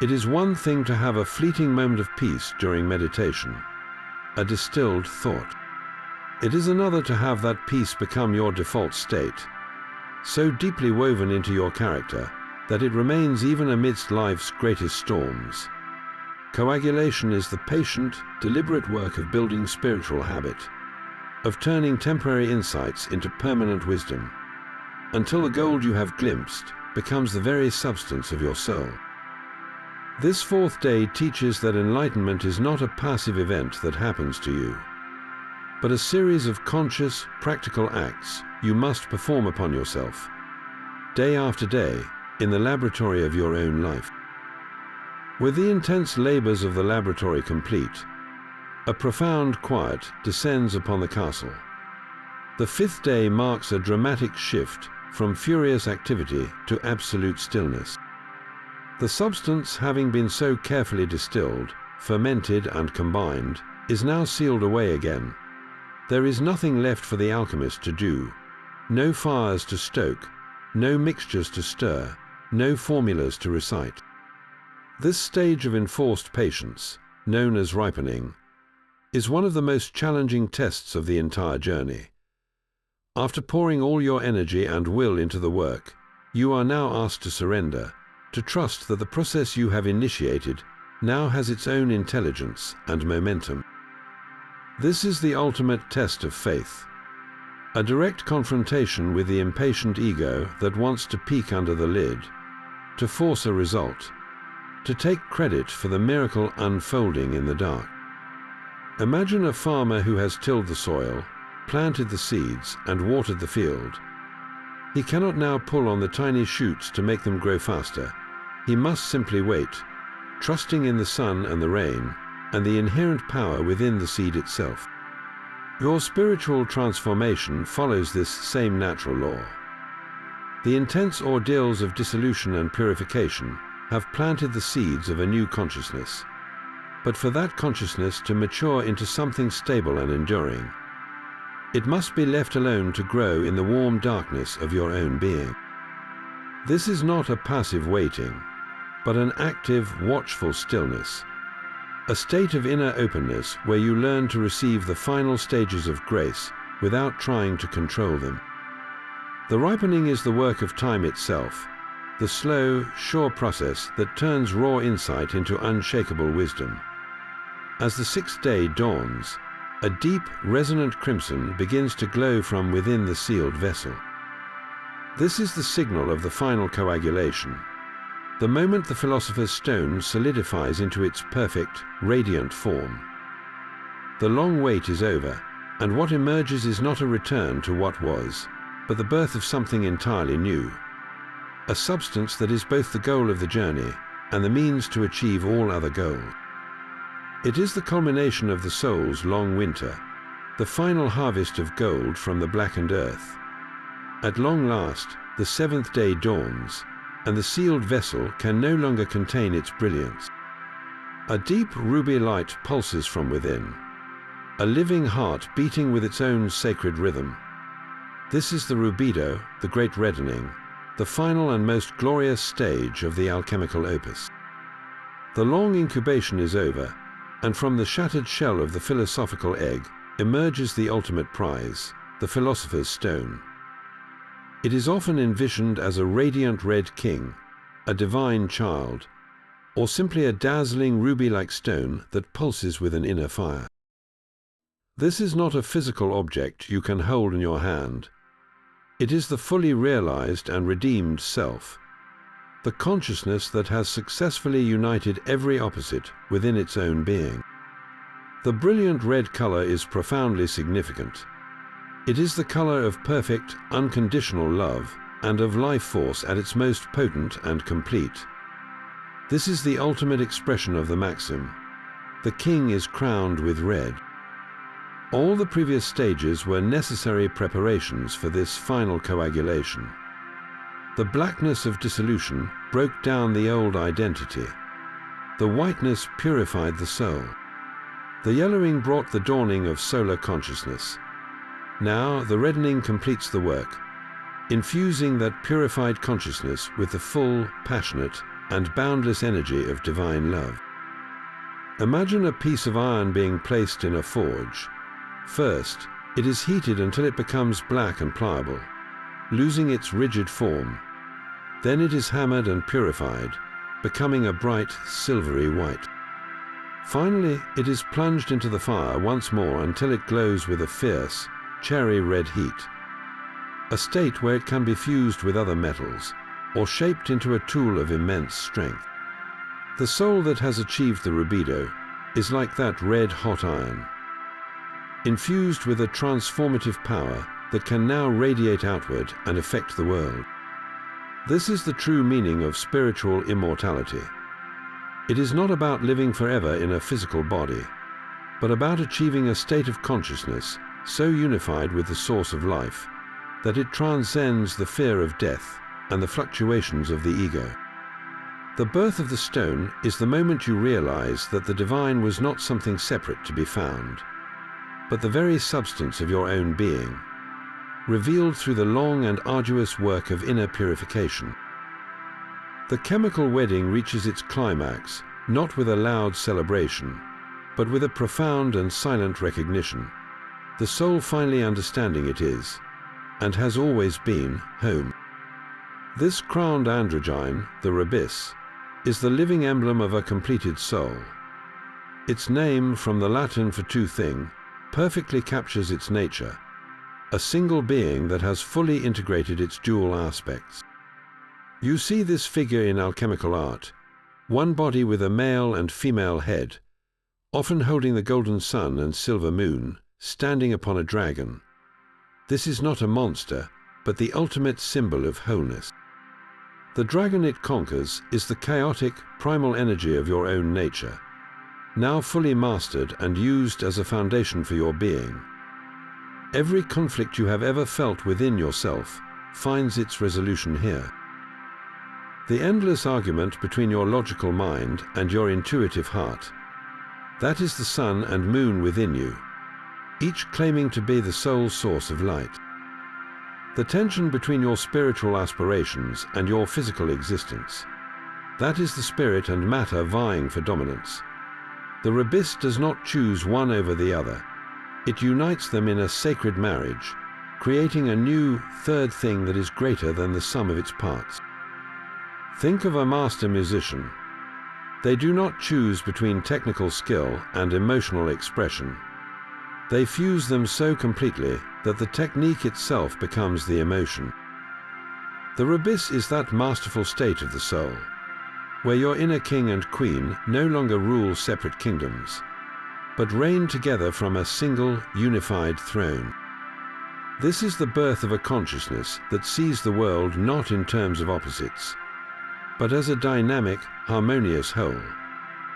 S1: It is one thing to have a fleeting moment of peace during meditation, a distilled thought. It is another to have that peace become your default state, so deeply woven into your character that it remains even amidst life's greatest storms. Coagulation is the patient, deliberate work of building spiritual habit, of turning temporary insights into permanent wisdom, until the gold you have glimpsed becomes the very substance of your soul. This fourth day teaches that enlightenment is not a passive event that happens to you, but a series of conscious, practical acts you must perform upon yourself, day after day, in the laboratory of your own life. With the intense labors of the laboratory complete, a profound quiet descends upon the castle. The fifth day marks a dramatic shift from furious activity to absolute stillness. The substance, having been so carefully distilled, fermented and combined, is now sealed away again. There is nothing left for the alchemist to do, no fires to stoke, no mixtures to stir, no formulas to recite. This stage of enforced patience, known as ripening, is one of the most challenging tests of the entire journey. After pouring all your energy and will into the work, you are now asked to surrender, to trust that the process you have initiated now has its own intelligence and momentum. This is the ultimate test of faith, a direct confrontation with the impatient ego that wants to peek under the lid, to force a result, to take credit for the miracle unfolding in the dark. Imagine a farmer who has tilled the soil, planted the seeds, and watered the field. He cannot now pull on the tiny shoots to make them grow faster. He must simply wait, trusting in the sun and the rain, and the inherent power within the seed itself. Your spiritual transformation follows this same natural law. The intense ordeals of dissolution and purification have planted the seeds of a new consciousness. But for that consciousness to mature into something stable and enduring, it must be left alone to grow in the warm darkness of your own being. This is not a passive waiting, but an active, watchful stillness, a state of inner openness where you learn to receive the final stages of grace without trying to control them. The ripening is the work of time itself, the slow, sure process that turns raw insight into unshakable wisdom. As the sixth day dawns, a deep, resonant crimson begins to glow from within the sealed vessel. This is the signal of the final coagulation, the moment the philosopher's stone solidifies into its perfect, radiant form. The long wait is over, and what emerges is not a return to what was, but the birth of something entirely new, a substance that is both the goal of the journey and the means to achieve all other goals. It is the culmination of the soul's long winter, the final harvest of gold from the blackened earth. At long last, the seventh day dawns, and the sealed vessel can no longer contain its brilliance. A deep ruby light pulses from within, a living heart beating with its own sacred rhythm. This is the rubedo, the great reddening, the final and most glorious stage of the alchemical opus. The long incubation is over, and from the shattered shell of the philosophical egg emerges the ultimate prize, the philosopher's stone. It is often envisioned as a radiant red king, a divine child, or simply a dazzling ruby-like stone that pulses with an inner fire. This is not a physical object you can hold in your hand. It is the fully realized and redeemed self, the consciousness that has successfully united every opposite within its own being. The brilliant red color is profoundly significant. It is the color of perfect, unconditional love and of life force at its most potent and complete. This is the ultimate expression of the maxim, "The king is crowned with red." All the previous stages were necessary preparations for this final coagulation. The blackness of dissolution broke down the old identity. The whiteness purified the soul. The yellowing brought the dawning of solar consciousness. Now the reddening completes the work, infusing that purified consciousness with the full, passionate, and boundless energy of divine love. Imagine a piece of iron being placed in a forge. First, it is heated until it becomes black and pliable, losing its rigid form. Then it is hammered and purified, becoming a bright, silvery white. Finally, it is plunged into the fire once more until it glows with a fierce, cherry red heat, a state where it can be fused with other metals or shaped into a tool of immense strength. The soul that has achieved the rubedo is like that red-hot iron, infused with a transformative power that can now radiate outward and affect the world. This is the true meaning of spiritual immortality. It is not about living forever in a physical body, but about achieving a state of consciousness so unified with the source of life that it transcends the fear of death and the fluctuations of the ego. The birth of the stone is the moment you realize that the divine was not something separate to be found, but the very substance of your own being, revealed through the long and arduous work of inner purification. The chemical wedding reaches its climax not with a loud celebration, but with a profound and silent recognition, the soul finally understanding it is, and has always been, home. This crowned Androgyne, the rubis, is the living emblem of a completed soul. Its name, from the Latin for two thing, perfectly captures its nature, a single being that has fully integrated its dual aspects. You see this figure in alchemical art, one body with a male and female head, often holding the golden sun and silver moon, standing upon a dragon. This is not a monster, but the ultimate symbol of wholeness. The dragon it conquers is the chaotic, primal energy of your own nature, now fully mastered and used as a foundation for your being. Every conflict you have ever felt within yourself finds its resolution here. The endless argument between your logical mind and your intuitive heart, that is the sun and moon within you, each claiming to be the sole source of light. The tension between your spiritual aspirations and your physical existence, that is the spirit and matter vying for dominance. The rubis does not choose one over the other. It unites them in a sacred marriage, creating a new third thing that is greater than the sum of its parts. Think of a master musician. They do not choose between technical skill and emotional expression. They fuse them so completely that the technique itself becomes the emotion. The rubis is that masterful state of the soul, where your inner king and queen no longer rule separate kingdoms, but reign together from a single, unified throne. This is the birth of a consciousness that sees the world not in terms of opposites, but as a dynamic, harmonious whole,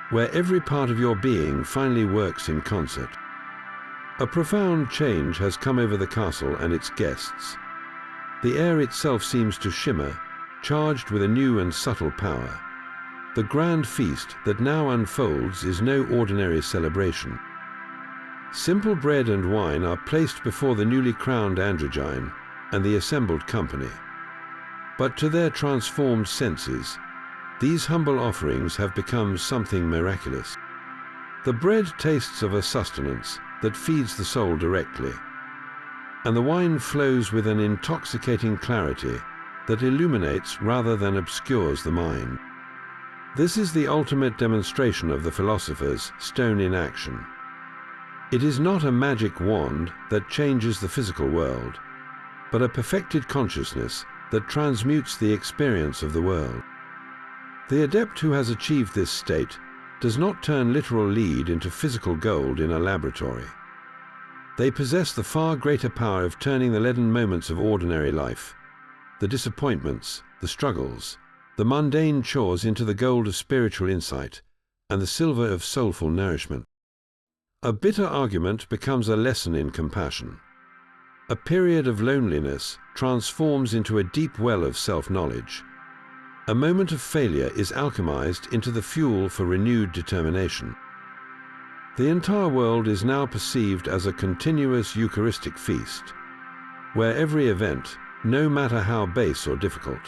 S1: where every part of your being finally works in concert. A profound change has come over the castle and its guests. The air itself seems to shimmer, charged with a new and subtle power. The grand feast that now unfolds is no ordinary celebration. Simple bread and wine are placed before the newly crowned Androgyne and the assembled company. But to their transformed senses, these humble offerings have become something miraculous. The bread tastes of a sustenance that feeds the soul directly, and the wine flows with an intoxicating clarity that illuminates rather than obscures the mind. This is the ultimate demonstration of the philosopher's stone in action. It is not a magic wand that changes the physical world, but a perfected consciousness that transmutes the experience of the world. The adept who has achieved this state does not turn literal lead into physical gold in a laboratory. They possess the far greater power of turning the leaden moments of ordinary life, the disappointments, the struggles, the mundane chores into the gold of spiritual insight and the silver of soulful nourishment. A bitter argument becomes a lesson in compassion. A period of loneliness transforms into a deep well of self-knowledge. A moment of failure is alchemized into the fuel for renewed determination. The entire world is now perceived as a continuous Eucharistic feast, where every event, no matter how base or difficult,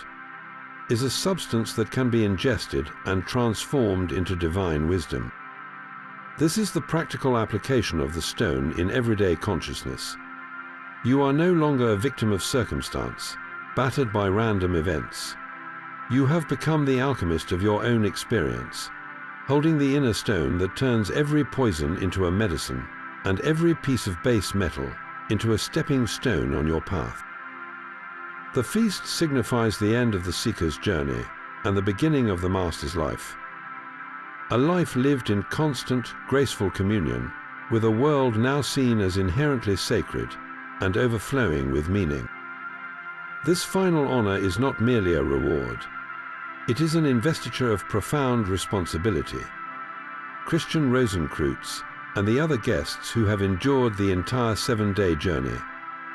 S1: is a substance that can be ingested and transformed into divine wisdom. This is the practical application of the stone in everyday consciousness. You are no longer a victim of circumstance, battered by random events. You have become the alchemist of your own experience, holding the inner stone that turns every poison into a medicine and every piece of base metal into a stepping stone on your path. The feast signifies the end of the seeker's journey and the beginning of the master's life. a life lived in constant, graceful communion with a world now seen as inherently sacred and overflowing with meaning. This final honor is not merely a reward. It is an investiture of profound responsibility. Christian Rosenkreutz and the other guests who have endured the entire 7-day journey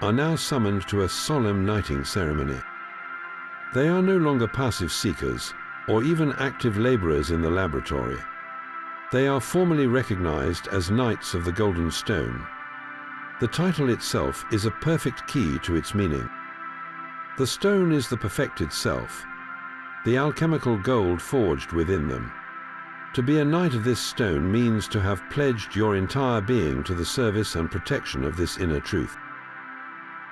S1: are now summoned to a solemn knighting ceremony. They are no longer passive seekers or even active laborers in the laboratory. They are formally recognized as Knights of the Golden Stone. The title itself is a perfect key to its meaning. The stone is the perfected self, the alchemical gold forged within them. To be a knight of this stone means to have pledged your entire being to the service and protection of this inner truth.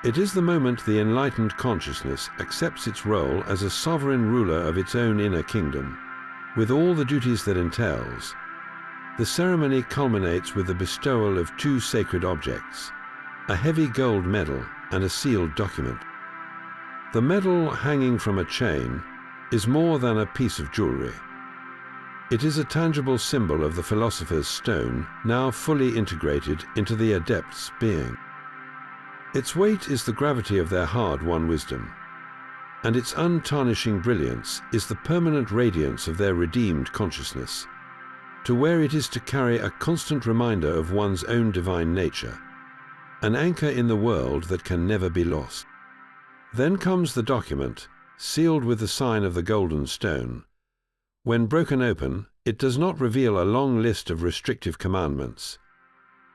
S1: It is the moment the enlightened consciousness accepts its role as a sovereign ruler of its own inner kingdom, with all the duties that entails. The ceremony culminates with the bestowal of 2 sacred objects, a heavy gold medal and a sealed document. The medal, hanging from a chain, is more than a piece of jewelry. It is a tangible symbol of the philosopher's stone, now fully integrated into the adept's being. Its weight is the gravity of their hard-won wisdom, and its untarnishing brilliance is the permanent radiance of their redeemed consciousness. To wear it is to carry a constant reminder of one's own divine nature, an anchor in the world that can never be lost. Then comes the document, sealed with the sign of the golden stone. When broken open, it does not reveal a long list of restrictive commandments.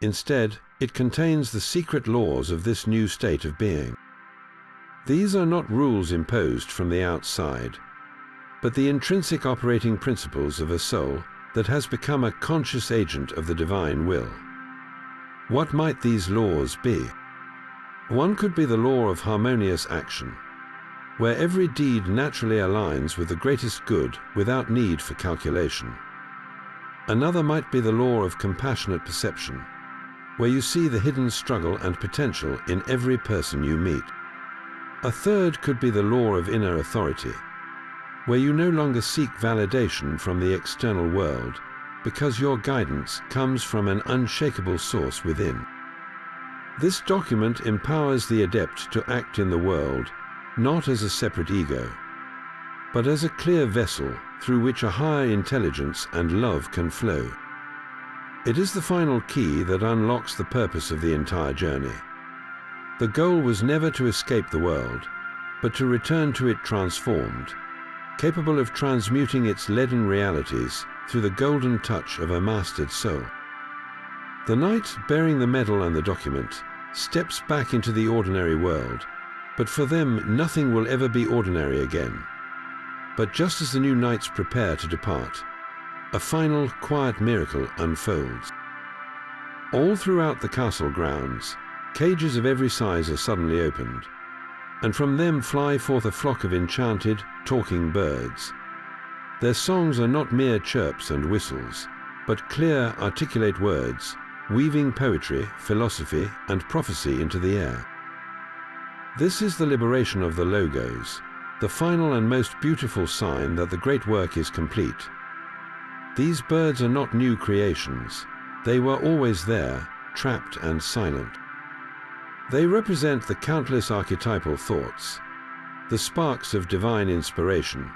S1: Instead, it contains the secret laws of this new state of being. These are not rules imposed from the outside, but the intrinsic operating principles of a soul that has become a conscious agent of the divine will. What might these laws be? One could be the law of harmonious action, where every deed naturally aligns with the greatest good without need for calculation. Another might be the law of compassionate perception, where you see the hidden struggle and potential in every person you meet. A third could be the law of inner authority, where you no longer seek validation from the external world because your guidance comes from an unshakable source within. This document empowers the adept to act in the world not as a separate ego, but as a clear vessel through which a higher intelligence and love can flow. It is the final key that unlocks the purpose of the entire journey. The goal was never to escape the world, but to return to it transformed, capable of transmuting its leaden realities through the golden touch of a mastered soul. The knight bearing the medal and the document steps back into the ordinary world, but for them nothing will ever be ordinary again. But just as the new knights prepare to depart, a final quiet miracle unfolds. All throughout the castle grounds, cages of every size are suddenly opened, and from them fly forth a flock of enchanted, talking birds. Their songs are not mere chirps and whistles, but clear, articulate words, weaving poetry, philosophy, and prophecy into the air. This is the liberation of the logos, the final and most beautiful sign that the great work is complete. These birds are not new creations. They were always there, trapped and silent. They represent the countless archetypal thoughts, the sparks of divine inspiration,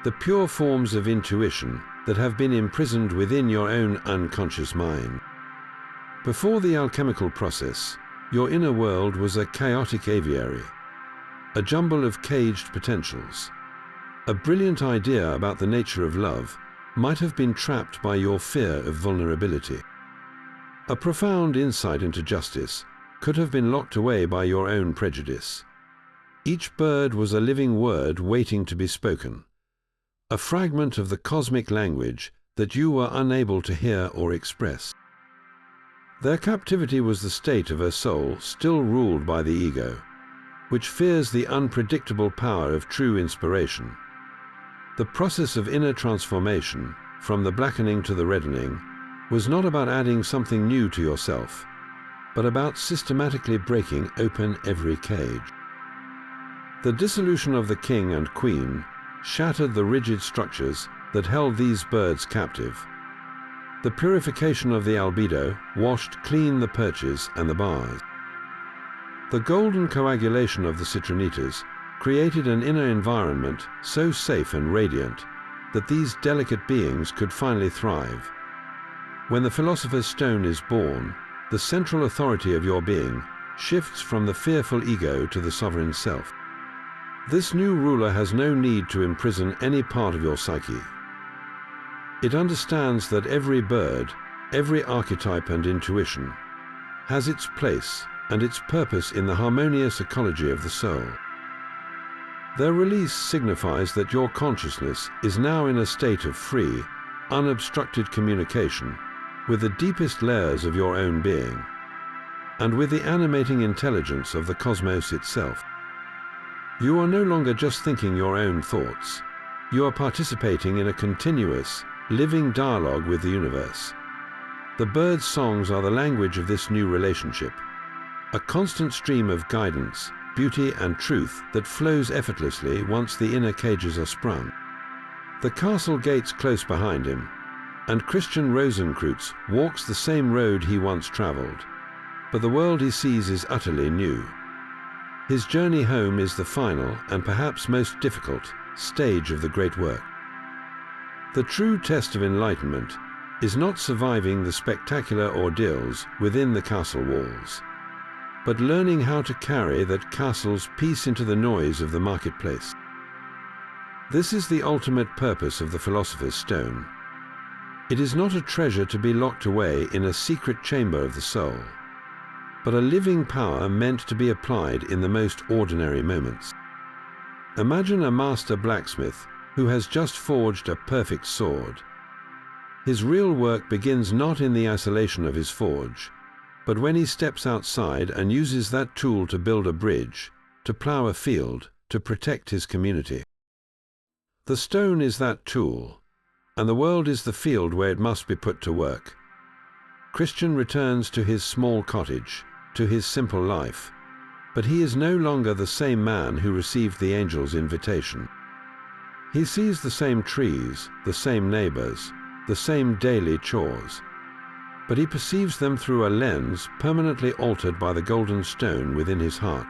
S1: the pure forms of intuition that have been imprisoned within your own unconscious mind. Before the alchemical process, your inner world was a chaotic aviary, a jumble of caged potentials. A brilliant idea about the nature of love might have been trapped by your fear of vulnerability. A profound insight into justice could have been locked away by your own prejudice. Each bird was a living word waiting to be spoken, a fragment of the cosmic language that you were unable to hear or express. Their captivity was the state of a soul still ruled by the ego, which fears the unpredictable power of true inspiration. The process of inner transformation, from the blackening to the reddening, was not about adding something new to yourself, but about systematically breaking open every cage. The dissolution of the king and queen shattered the rigid structures that held these birds captive. The purification of the albedo washed clean the perches and the bars. The golden coagulation of the citronitas created an inner environment so safe and radiant that these delicate beings could finally thrive. When the philosopher's stone is born, the central authority of your being shifts from the fearful ego to the sovereign self. This new ruler has no need to imprison any part of your psyche. It understands that every bird, every archetype and intuition has its place and its purpose in the harmonious ecology of the soul. Their release signifies that your consciousness is now in a state of free, unobstructed communication with the deepest layers of your own being, and with the animating intelligence of the cosmos itself. You are no longer just thinking your own thoughts. You are participating in a continuous, living dialogue with the universe. The birds' songs are the language of this new relationship, a constant stream of guidance, beauty and truth that flows effortlessly once the inner cages are sprung. The castle gates close behind him, and Christian Rosenkreutz walks the same road he once traveled, but the world he sees is utterly new. His journey home is the final and perhaps most difficult stage of the great work. The true test of enlightenment is not surviving the spectacular ordeals within the castle walls, but learning how to carry that castle's peace into the noise of the marketplace. This is the ultimate purpose of the Philosopher's Stone. It is not a treasure to be locked away in a secret chamber of the soul, but a living power meant to be applied in the most ordinary moments. Imagine a master blacksmith who has just forged a perfect sword. His real work begins not in the isolation of his forge, but when he steps outside and uses that tool to build a bridge, to plow a field, to protect his community. The stone is that tool, and the world is the field where it must be put to work. Christian returns to his small cottage, to his simple life, but he is no longer the same man who received the angel's invitation. He sees the same trees, the same neighbors, the same daily chores, but he perceives them through a lens permanently altered by the golden stone within his heart.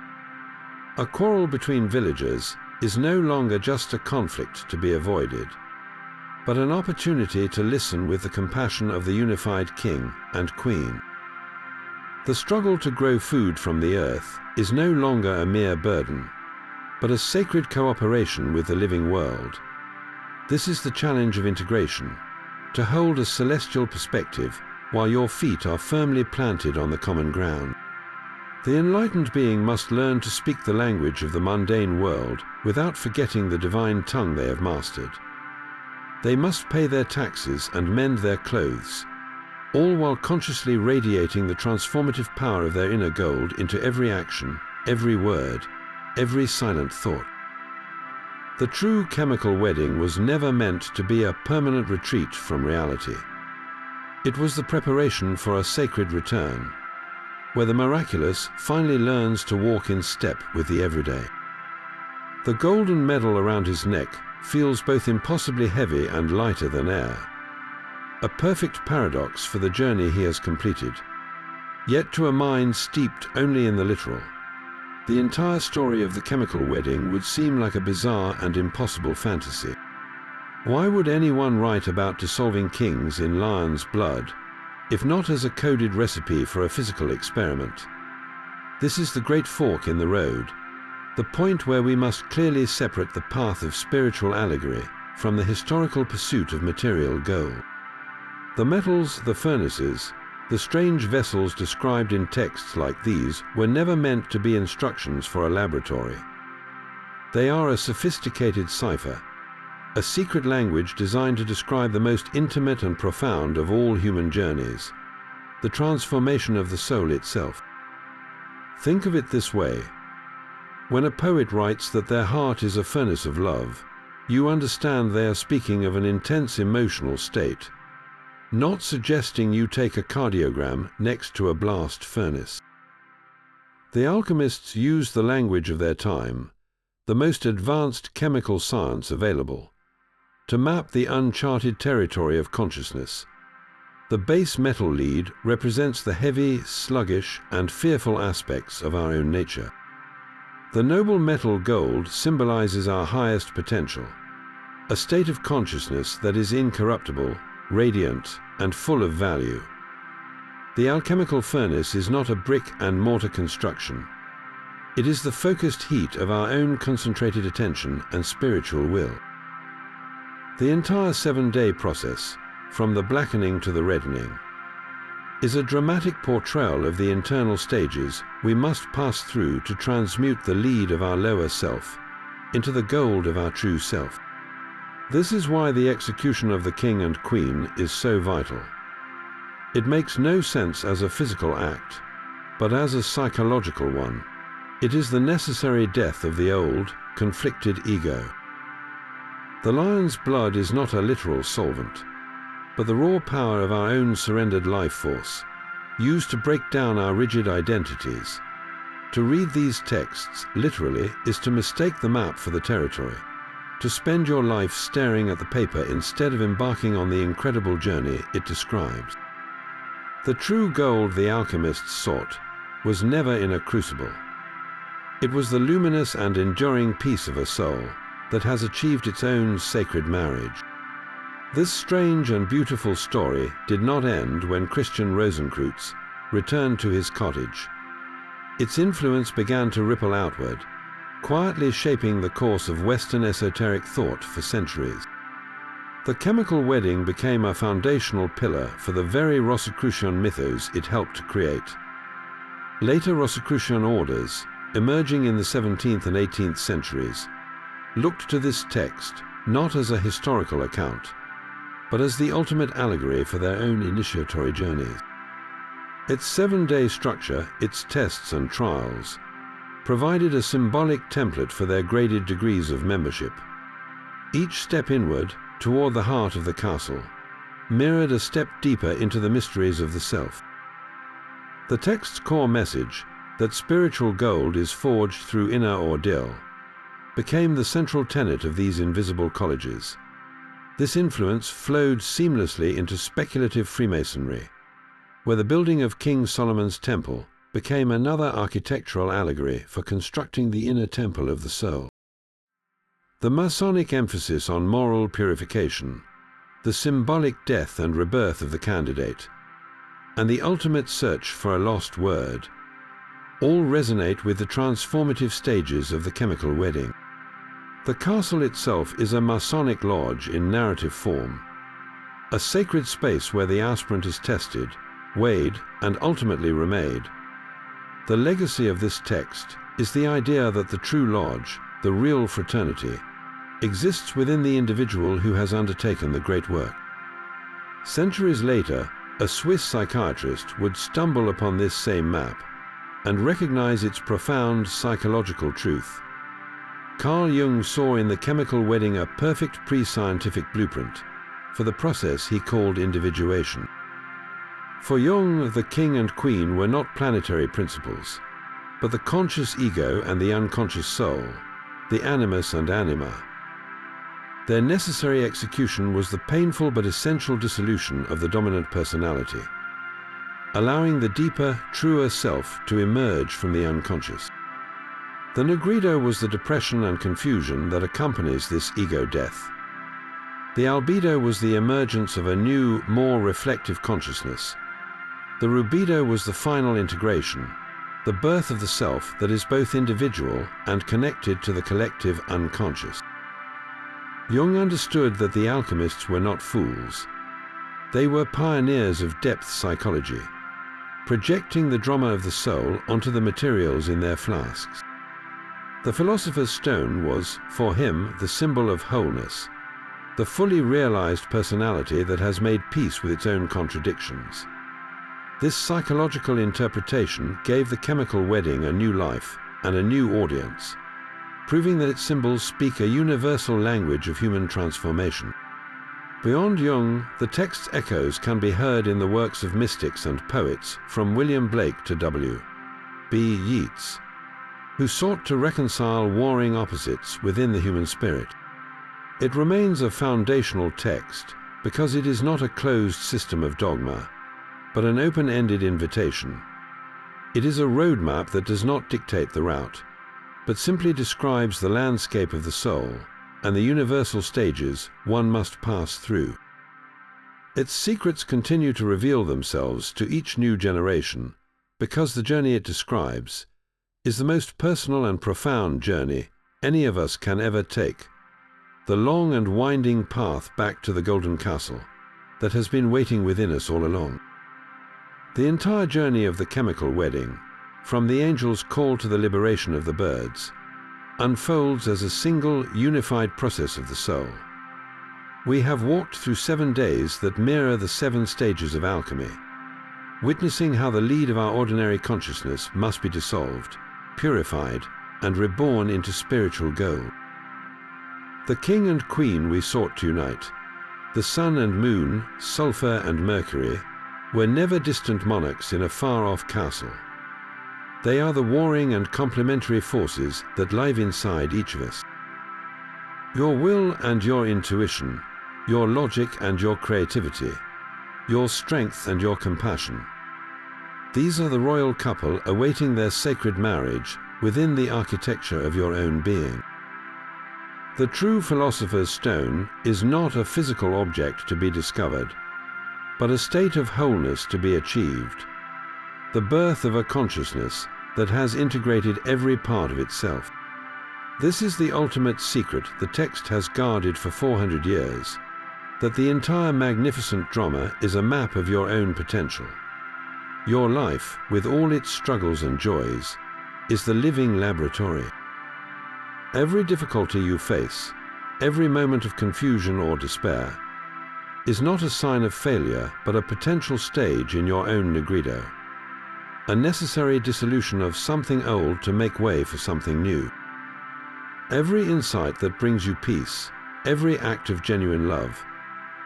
S1: A quarrel between villagers is no longer just a conflict to be avoided, but an opportunity to listen with the compassion of the unified king and queen. The struggle to grow food from the earth is no longer a mere burden, but a sacred cooperation with the living world. This is the challenge of integration, to hold a celestial perspective while your feet are firmly planted on the common ground. The enlightened being must learn to speak the language of the mundane world without forgetting the divine tongue they have mastered. They must pay their taxes and mend their clothes, all while consciously radiating the transformative power of their inner gold into every action, every word, every silent thought. The true chemical wedding was never meant to be a permanent retreat from reality. It was the preparation for a sacred return, where the miraculous finally learns to walk in step with the everyday. The golden medal around his neck feels both impossibly heavy and lighter than air, a perfect paradox for the journey he has completed. Yet to a mind steeped only in the literal, the entire story of the chemical wedding would seem like a bizarre and impossible fantasy. Why would anyone write about dissolving kings in lion's blood, if not as a coded recipe for a physical experiment? This is the great fork in the road, the point where we must clearly separate the path of spiritual allegory from the historical pursuit of material goal. The metals, the furnaces, the strange vessels described in texts like these were never meant to be instructions for a laboratory. They are a sophisticated cipher, a secret language designed to describe the most intimate and profound of all human journeys, the transformation of the soul itself. Think of it this way. When a poet writes that their heart is a furnace of love, you understand they are speaking of an intense emotional state, not suggesting you take a cardiogram next to a blast furnace. The alchemists used the language of their time, the most advanced chemical science available. to map the uncharted territory of consciousness. The base metal lead represents the heavy, sluggish, and fearful aspects of our own nature. The noble metal gold symbolizes our highest potential, a state of consciousness that is incorruptible, radiant, and full of value. The alchemical furnace is not a brick and mortar construction. It is the focused heat of our own concentrated attention and spiritual will. The entire 7-day process, from the blackening to the reddening, is a dramatic portrayal of the internal stages we must pass through to transmute the lead of our lower self into the gold of our true self. This is why the execution of the king and queen is so vital. It makes no sense as a physical act, but as a psychological one. It is the necessary death of the old, conflicted ego. The lion's blood is not a literal solvent, but the raw power of our own surrendered life force, used to break down our rigid identities. To read these texts literally is to mistake the map for the territory, to spend your life staring at the paper instead of embarking on the incredible journey it describes. The true gold the alchemists sought was never in a crucible. It was the luminous and enduring peace of a soul that has achieved its own sacred marriage. This strange and beautiful story did not end when Christian Rosenkreutz returned to his cottage. Its influence began to ripple outward, quietly shaping the course of Western esoteric thought for centuries. The chemical wedding became a foundational pillar for the very Rosicrucian mythos it helped to create. Later Rosicrucian orders, emerging in the 17th and 18th centuries, looked to this text not as a historical account, but as the ultimate allegory for their own initiatory journeys. Its 7-day structure, its tests and trials, provided a symbolic template for their graded degrees of membership. Each step inward, toward the heart of the castle, mirrored a step deeper into the mysteries of the self. The text's core message, that spiritual gold is forged through inner ordeal, became the central tenet of these invisible colleges. This influence flowed seamlessly into speculative Freemasonry, where the building of King Solomon's Temple became another architectural allegory for constructing the inner temple of the soul. The Masonic emphasis on moral purification, the symbolic death and rebirth of the candidate, and the ultimate search for a lost word, all resonate with the transformative stages of the chemical wedding. The castle itself is a Masonic lodge in narrative form, a sacred space where the aspirant is tested, weighed, and ultimately remade. The legacy of this text is the idea that the true lodge, the real fraternity, exists within the individual who has undertaken the great work. Centuries later, a Swiss psychiatrist would stumble upon this same map and recognize its profound psychological truth. Carl Jung saw in the chemical wedding a perfect pre-scientific blueprint for the process he called individuation. For Jung, the king and queen were not planetary principles, but the conscious ego and the unconscious soul, the animus and anima. Their necessary execution was the painful but essential dissolution of the dominant personality, allowing the deeper, truer self to emerge from the unconscious. The nigredo was the depression and confusion that accompanies this ego death. The albedo was the emergence of a new, more reflective consciousness. The rubedo was the final integration, the birth of the self that is both individual and connected to the collective unconscious. Jung understood that the alchemists were not fools. They were pioneers of depth psychology, projecting the drama of the soul onto the materials in their flasks. The philosopher's stone was, for him, the symbol of wholeness, the fully realized personality that has made peace with its own contradictions. This psychological interpretation gave the chemical wedding a new life and a new audience, proving that its symbols speak a universal language of human transformation. Beyond Jung, the text's echoes can be heard in the works of mystics and poets from William Blake to W.B. Yeats, who sought to reconcile warring opposites within the human spirit. It remains a foundational text because it is not a closed system of dogma, but an open-ended invitation. It is a roadmap that does not dictate the route, but simply describes the landscape of the soul and the universal stages one must pass through. Its secrets continue to reveal themselves to each new generation because the journey it describes is the most personal and profound journey any of us can ever take, the long and winding path back to the Golden Castle that has been waiting within us all along. The entire journey of the chemical wedding, from the angel's call to the liberation of the birds, unfolds as a single, unified process of the soul. We have walked through 7 days that mirror the 7 stages of alchemy, witnessing how the lead of our ordinary consciousness must be dissolved, purified, and reborn into spiritual gold. The king and queen we sought to unite, the sun and moon, sulfur and mercury, were never distant monarchs in a far-off castle. They are the warring and complementary forces that live inside each of us. Your will and your intuition, your logic and your creativity, your strength and your compassion. These are the royal couple awaiting their sacred marriage within the architecture of your own being. The true philosopher's stone is not a physical object to be discovered, but a state of wholeness to be achieved, the birth of a consciousness that has integrated every part of itself. This is the ultimate secret the text has guarded for 400 years, that the entire magnificent drama is a map of your own potential. Your life, with all its struggles and joys, is the living laboratory. Every difficulty you face, every moment of confusion or despair, is not a sign of failure, but a potential stage in your own nigredo, a necessary dissolution of something old to make way for something new. Every insight that brings you peace, every act of genuine love,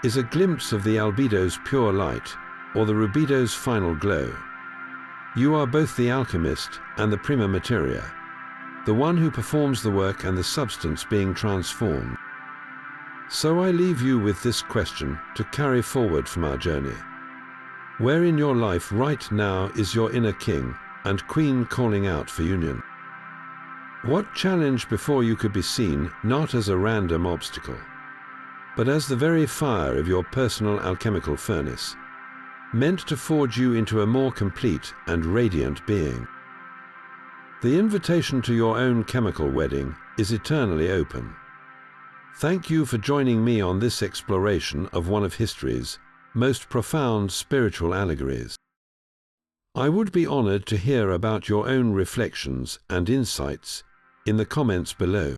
S1: is a glimpse of the albedo's pure light or the rubedo's final glow. You are both the alchemist and the prima materia, the one who performs the work and the substance being transformed. So I leave you with this question to carry forward from our journey. Where in your life right now is your inner king and queen calling out for union? What challenge before you could be seen not as a random obstacle, but as the very fire of your personal alchemical furnace, meant to forge you into a more complete and radiant being? The invitation to your own chemical wedding is eternally open. Thank you for joining me on this exploration of one of history's most profound spiritual allegories. I would be honored to hear about your own reflections and insights in the comments below.